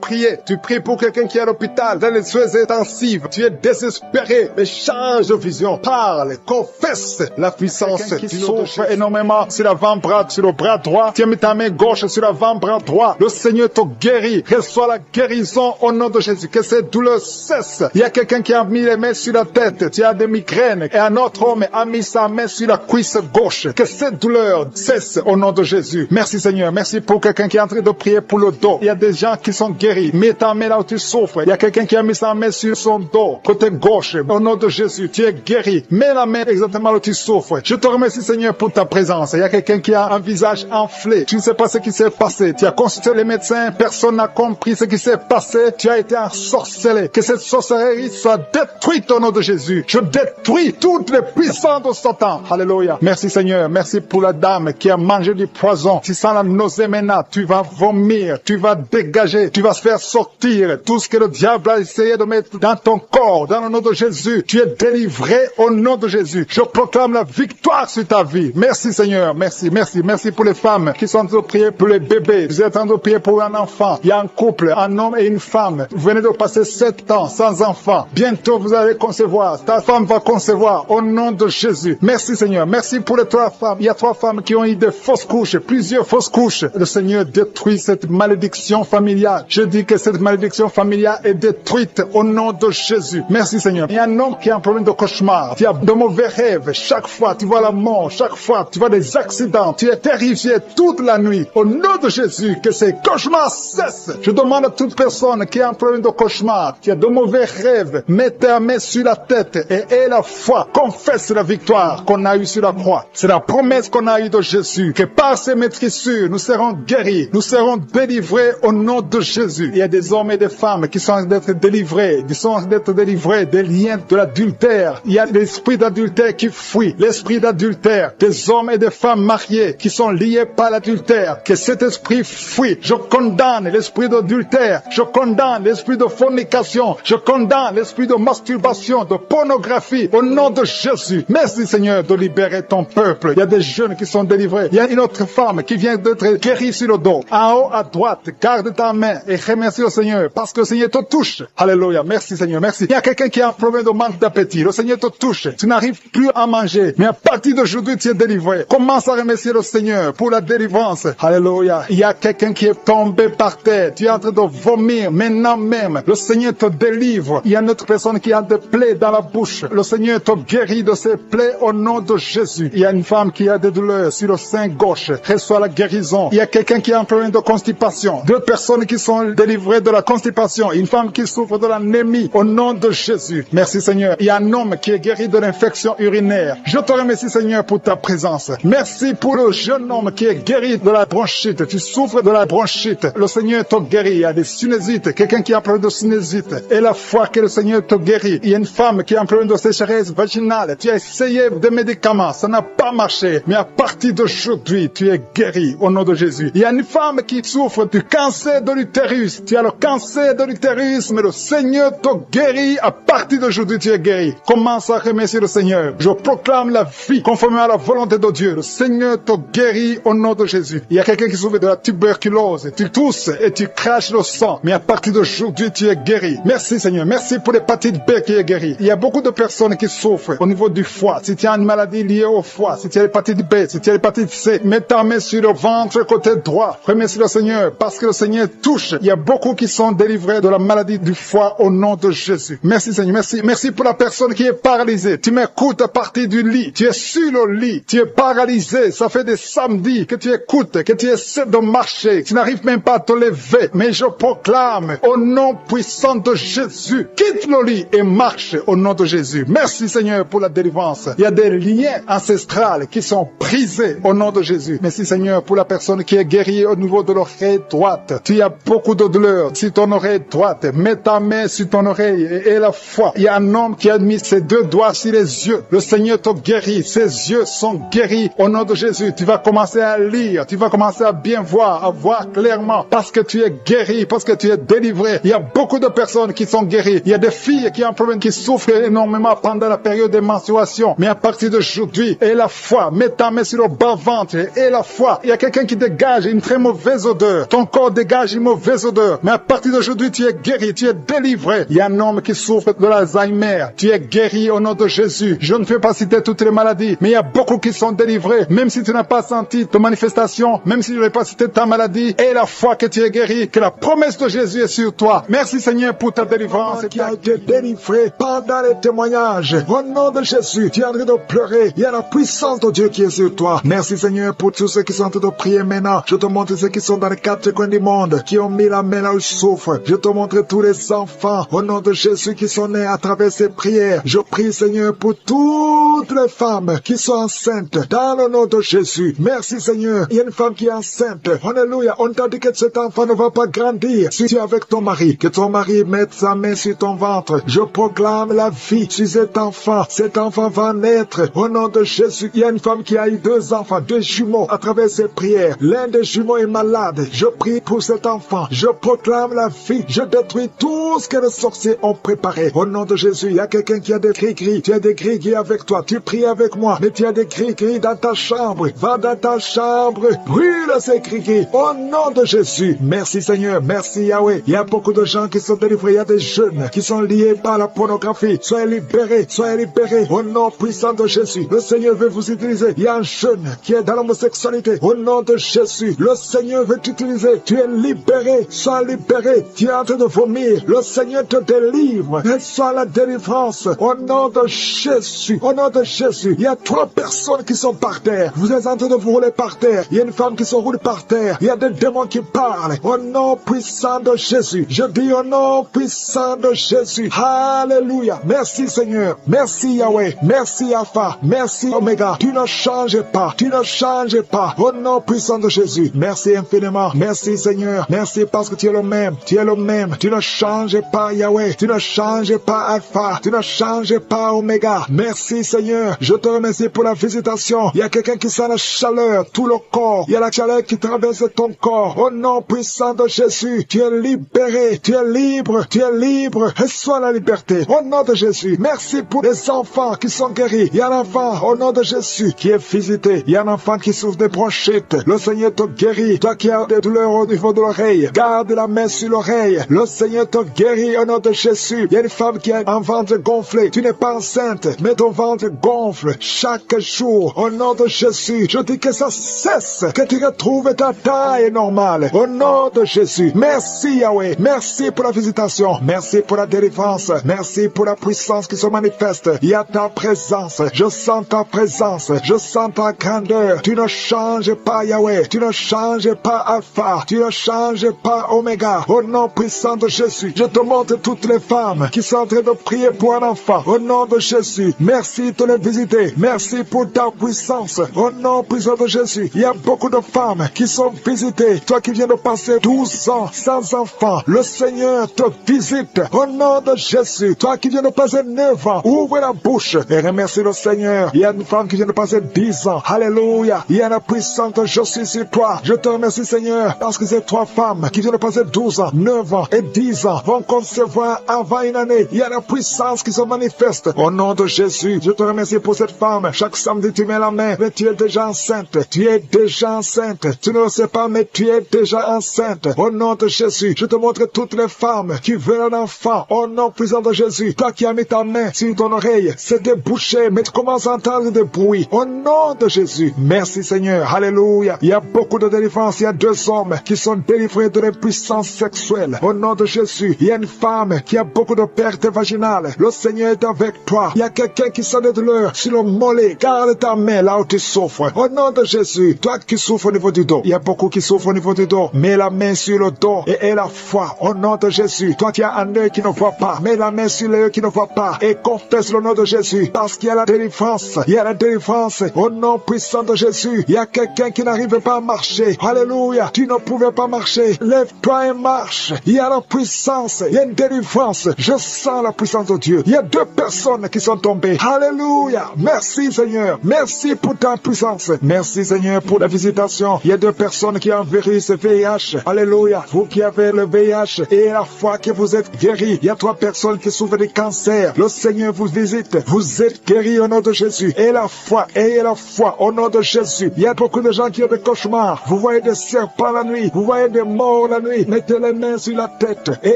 prier. Tu pries pour quelqu'un qui est à l'hôpital, dans les soins intensifs. Tu es désespéré, mais change de vision. Parle, confesse la puissance. Qui souffre énormément sur l'avant-bras, sur le bras droit. Tu as mis ta main gauche sur l'avant-bras droit. Le Seigneur te guérit. Reçois la guérison au nom de Jésus. Que cette douleur cesse. Il y a quelqu'un qui a mis les mains sur la tête. Tu as des migraines. Et un autre homme a mis sa main sur la cuisse gauche. Que cette douleur cesse au nom de Jésus. Merci Seigneur. Merci pour quelqu'un qui est en train de prier pour le dos. Il y a des gens qui sont guéris. Mets ta main là où tu souffres. Il y a quelqu'un qui a mis sa main sur son dos, côté gauche. Au nom de Jésus, tu es guéri. Mets la main exactement là où tu souffres. Je te remercie Seigneur pour ta présence. Il y a quelqu'un qui a un visage enflé. Tu ne sais pas ce qui s'est passé. Tu as consulté les médecins. Personne n'a compris ce qui s'est passé. Tu as été ensorcelé. Que cette sorcellerie soit détruite au nom de Jésus. Je détruis toutes les puissances de Satan. Alléluia. Merci Seigneur. Merci pour la dame qui a mangé du poison. Tu sens la nausée maintenant. Tu vas vomir. Tu vas dégager. Tu vas se faire sortir tout ce que le diable a essayé de mettre dans ton corps. Dans le nom de Jésus. Tu es délivré au nom de Jésus. Je proclame la victoire sur ta vie. Merci Seigneur. Merci, merci, merci pour les femmes qui sont en train de prier pour les bébés. Vous êtes en train de prier pour un enfant. Il y a un couple, un homme et une femme. Vous venez de passer 7 ans sans enfant. Bientôt vous allez concevoir. Ta femme va concevoir au nom de Jésus. Merci Seigneur. Merci pour les 3 femmes. Il y a 3 femmes qui ont eu des fausses couches, plusieurs fausses couches. Le Seigneur détruit cette malédiction familiale. Je dis que cette malédiction familiale est détruite au nom de Jésus. Merci Seigneur. Il y a un homme qui a un problème de cauchemar. Tu as de mauvais rêves. Chaque fois tu vois la mort. Chaque fois tu vois des accidents. Tu es terrifié toute la nuit. Au nom de Jésus, que ces cauchemars cessent. Je demande à toute personne qui a un problème de cauchemar, qui a de mauvais rêves, mets ta main sur la tête et aie la foi. Confesse la victoire qu'on a eue sur la croix. C'est la promesse qu'on a eue de Jésus, que par ces maîtrissures, nous serons guéris, nous serons délivrés au nom de Jésus. Il y a des hommes et des femmes qui sont en train d'être délivrés, qui sont en train d'être délivrés des liens de l'adultère. Il y a l'esprit d'adultère qui fuit, l'esprit d'adultère, des hommes et des femmes mariés qui sont liés par l'adultère. Que cet esprit fuit. Je condamne l'esprit d'adultère, je condamne l'esprit de fornication, je condamne l'esprit de masturbation, de pornographie au nom de Jésus. Merci Seigneur de libérer ton peuple. Il y a des jeunes qui sont délivrés. Il y a une autre femme qui vient d'être guérie sur le dos. En haut à droite, garde ta main et remercie le Seigneur parce que le Seigneur te touche. Alléluia. Merci Seigneur. Merci. Il y a quelqu'un qui a un problème de manque d'appétit. Le Seigneur te touche. Tu n'arrives plus à manger. Mais à partir d'aujourd'hui, tu es délivré. Commence à remercier le Seigneur pour la délivrance. Alléluia. Il y a quelqu'un qui est tombé par terre. Tu es en train de vomir maintenant même. Le Seigneur te délivre. Il y a une autre personne qui a des plaies dans la bouche. Le Seigneur te guérit de ces plaies au nom de Jésus. Il y a une femme qui a des douleurs sur le sein gauche. Reçoit la guérison. Il y a quelqu'un qui a un problème de constipation. 2 personnes qui sont délivrées de la constipation. Une femme qui souffre de l'anémie au nom de Jésus. Merci Seigneur. Il y a un homme qui est guéri de l'infection urinaire. Je te remercie Seigneur pour ta présence. Merci pour le jeune homme qui est guéri de la bronchite. Tu souffres de la bronchite. Le Seigneur te guérit. Il y a des sinusites. Quelqu'un qui a un problème de sinusite. et la foi que le Seigneur te guérit. Il y a une femme qui a un problème de sécheresse vaginale. Tu as essayé des médicaments, ça n'a pas marché. Mais à partir d'aujourd'hui, tu es guéri au nom de Jésus. Il y a une femme qui souffre du cancer de l'utérus. Tu as le cancer de l'utérus, mais le Seigneur te guérit. À partir d'aujourd'hui, tu es guéri. Commence à remercier le Seigneur. Je proclame la vie conformément à la volonté de Dieu. Le Seigneur te guérit au nom de Jésus. Il y a quelqu'un qui souffre de la tuberculose. Tu tousses et tu craches le sang. Mais à partir d'aujourd'hui, tu es guéri. Merci Seigneur. Merci pour l'hépatite B qui est guérie. Il y a beaucoup de personnes qui souffrent au niveau du foie. Si tu as une maladie liée au foie, si tu as l'hépatite B, si tu as l'hépatite C, mets ta main sur le ventre côté droit. Remercie le Seigneur parce que le Seigneur touche. Il y a beaucoup qui sont délivrés de la maladie du foie au nom de Jésus. Merci Seigneur. Merci. Merci pour la personne qui est paralysée. Tu m'écoutes à partir du lit. Tu es sur le lit. Tu es paralysé. Ça fait des samedis que tu écoutes, que tu essaies de marcher. Tu n'arrives même pas à te lever. Mais je proclame au nom puissant de Jésus, quitte le lit et marche au nom de Jésus. Merci Seigneur pour la délivrance. Il y a des liens ancestrales qui sont brisés au nom de Jésus. Merci Seigneur pour la personne qui est guérie au niveau de l'oreille droite. Tu as beaucoup de douleur sur ton oreille droite. Mets ta main sur ton oreille et la foi. Il y a un homme qui a mis ses 2 doigts sur les yeux. Le Seigneur te guérit. Ses yeux sont guéris au nom de Jésus. Tu vas commencer à lire. Tu vas commencer à bien voir, à voir clairement parce que tu es guéri, parce que tu es délivré. Il y a beaucoup de personnes qui sont guéries. Il y a des filles qui ont un problème, qui souffrent énormément pendant la période de menstruation. Mais à partir d'aujourd'hui, et la foi, mets ta main sur le bas-ventre et la foi. Il y a quelqu'un qui dégage une très mauvaise odeur. Ton corps dégage une mauvaise odeur. Mais à partir d'aujourd'hui, tu es guéri, tu es délivré. Il y a un homme qui souffre de l'Alzheimer. Tu es guéri au nom de Jésus. Je ne fais pas citer toutes les maladies, mais il y a beaucoup qui sont délivrés. Même si tu n'as pas senti de manifestation, même si je n'ai pas cité ta maladie, et la foi que tu es guéri, que la promesse de Jésus est sur toi. Merci Seigneur pour ta délivrance. Qui a été délivré pendant les témoignages. Au nom de Jésus, tu es en train de pleurer. Il y a la puissance de Dieu qui est sur toi. Merci Seigneur pour tous ceux qui sont en train de prier maintenant. Je te montre ceux qui sont dans les 4 coins du monde, qui ont mis la main là où ils souffrent. Je te montre tous les enfants, au nom de Jésus, qui sont nés à travers ces prières. Je prie Seigneur pour toutes les femmes qui sont enceintes, dans le nom de Jésus. Merci Seigneur. Il y a une femme qui est enceinte. Alléluia. On t'a dit que cet enfant ne va pas grandir. Si tu es avec ton mari, que ton mari mette sa main sur ton ventre. Je proclame la vie sur cet enfant. Cet enfant va naître au nom de Jésus. Il y a une femme qui a eu 2 enfants, 2 jumeaux à travers ses prières. L'un des jumeaux est malade. Je prie pour cet enfant. Je proclame la vie. Je détruis tout ce que les sorciers ont préparé. Au nom de Jésus, il y a quelqu'un qui a des gris-gris. Tu as des gris-gris avec toi. Tu pries avec moi. Mais tu as des gris-gris dans ta chambre. Va dans ta chambre. Brûle ces gris-gris. Au nom de Jésus. Merci Seigneur. Merci Yahweh. Il y a beaucoup de gens qui sont délivrés. Il y a des jeunes qui sont liés par la pornographie. Soyez libérés. Soyez libérés. Au nom puissant de Jésus. Le Seigneur veut vous utiliser. Il y a un jeune qui est dans l'homosexualité. Au nom de Jésus. Le Seigneur veut t'utiliser. Tu es libéré. Sois libéré. Tu es en train de vomir. Le Seigneur te délivre. Et sois la délivrance. Au nom de Jésus. Au nom de Jésus. Il y a 3 personnes qui sont par terre. Vous êtes en train de vous rouler par terre. Il y a une femme qui se roule par terre. Il y a des démons qui parlent. Au nom puissant de Jésus. Je dis au nom puissant de Jésus. Alléluia. Merci Seigneur. Merci Yahweh. Merci Alpha. Merci Oméga. Tu ne changes pas. Tu ne changes pas. Au nom puissant de Jésus. Merci infiniment. Merci Seigneur. Merci parce que tu es le même. Tu es le même. Tu ne changes pas Yahweh. Tu ne changes pas Alpha. Tu ne changes pas Oméga. Merci Seigneur. Je te remercie pour la visitation. Il y a quelqu'un qui sent la chaleur. Tout le corps. Il y a la chaleur qui traverse ton corps. Au nom puissant de Jésus. Tu es libéré. Tu es libre. Tu es libre. Et sois la liberté. Au nom de Jésus. Merci pour les enfants qui sont guéris. Il y a un enfant au nom de Jésus qui est visité. Il y a un enfant qui souffre de bronchites. Le Seigneur te guérit. Toi qui as des douleurs au niveau de l'oreille, garde la main sur l'oreille. Le Seigneur te guérit au nom de Jésus. Il y a une femme qui a un ventre gonflé. Tu n'es pas enceinte, mais ton ventre gonfle chaque jour. Au nom de Jésus, je dis que ça cesse, que tu retrouves ta taille normale. Au nom de Jésus. Merci Yahweh. Merci pour la visitation. Merci pour la délivrance. Merci pour la puissance qui se manifeste. Il y a ta présence. Je sens ta présence. Je sens ta grandeur. Tu ne changes pas Yahweh. Tu ne changes pas Alpha. Tu ne changes pas Oméga. Au nom puissant de Jésus, je te montre toutes les femmes qui sont en train de prier pour un enfant. Au nom de Jésus, merci de les visiter. Merci pour ta puissance. Au nom puissant de Jésus, il y a beaucoup de femmes qui sont visitées. Toi qui viens de passer 12 ans sans enfant, le Seigneur te visite. Au nom de Jésus, toi qui viens de passer 9 ans, ouvre la bouche et remercie le Seigneur. Il y a une femme qui vient de passer 10 ans. Alléluia. Il y a la puissance de je suis sur toi. Je te remercie, Seigneur, parce que ces 3 femmes qui viennent de passer 12 ans, 9 ans et 10 ans vont concevoir avant une année. Il y a la puissance qui se manifeste. Au nom de Jésus, je te remercie pour cette femme. Chaque samedi, tu mets la main, mais tu es déjà enceinte. Tu es déjà enceinte. Tu ne le sais pas, mais tu es déjà enceinte. Au nom de Jésus, je te montre toutes les femmes qui veulent un enfant. Au nom puissant de Jésus, toi qui as mis ta main sur ton oreille, c'est débouché, mais tu commences à entendre des bruits. Au nom de Jésus, merci Seigneur. Alléluia. Il y a beaucoup de délivrance. Il y a 2 hommes qui sont délivrés de l'impuissance sexuelle. Au nom de Jésus, il y a une femme qui a beaucoup de pertes vaginales. Le Seigneur est avec toi. Il y a quelqu'un qui sent de douleur sur le mollet. Garde ta main là où tu souffres. Au nom de Jésus, toi qui souffres au niveau du dos, il y a beaucoup qui souffrent au niveau du dos. Mets la main sur le dos et aie la foi. Au nom de Jésus, toi qui as un œil qui ne voit pas, mets la main sur l'œil qui ne voit pas et confesse le nom de Jésus, parce qu'il y a la délivrance. Il y a la délivrance. Au nom puissant de Jésus, il y a quelqu'un qui n'arrive pas à marcher. Alléluia. Tu ne pouvais pas marcher. Lève-toi et marche. Il y a la puissance. Il y a une délivrance. Je sens la puissance de Dieu. Il y a 2 personnes qui sont tombées. Alléluia. Merci Seigneur. Merci pour ta puissance. Merci Seigneur pour la visitation. Il y a 2 personnes qui ont un virus VIH. Alléluia. Vous qui avez le VIH et la foi que vous êtes guéris. Il y a 3 personnes qui souffrent de cancer. Le Seigneur vous visite. Vous êtes guéris au nom de Jésus. Et la foi. Ayez la foi au nom de Jésus. Il y a beaucoup de gens qui ont des cauchemars. Vous voyez des serpents la nuit. Vous voyez des morts la nuit. Mettez les mains sur la tête et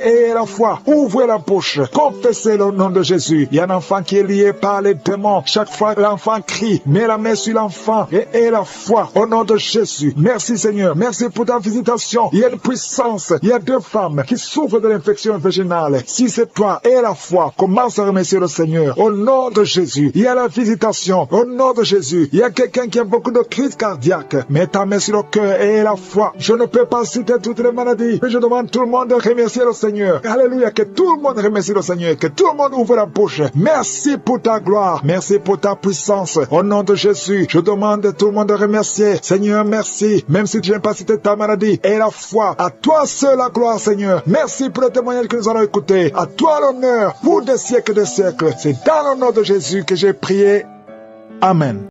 ayez la foi. Ouvrez la bouche. Confessez le nom de Jésus. Il y a un enfant qui est lié par les démons. Chaque fois que l'enfant crie, mets la main sur l'enfant et ayez la foi au nom de Jésus. Merci Seigneur. Merci pour ta visitation. Il y a une puissance. Il y a 2 femmes qui souffrent de l'infection vaginale. Si c'est toi, aie la foi. Commence à remercier le Seigneur. Au nom de Jésus. Il y a la visitation. Au nom de Jésus. Il y a quelqu'un qui a beaucoup de crises cardiaques. Mets ta main sur le cœur et aie la foi. Je ne peux pas citer toutes les maladies, mais je demande tout le monde de remercier le Seigneur. Alléluia. Que tout le monde remercie le Seigneur. Que tout le monde ouvre la bouche. Merci pour ta gloire. Merci pour ta puissance. Au nom de Jésus, je demande à tout le monde de remercier. Seigneur, merci. Même si tu n'as pas cité ta maladie, aie la foi. À toi seul la gloire, Seigneur. Merci pour le témoignage que nous allons écouter. À toi l'honneur pour des siècles et des siècles. C'est dans le nom de Jésus que j'ai prié. Amen.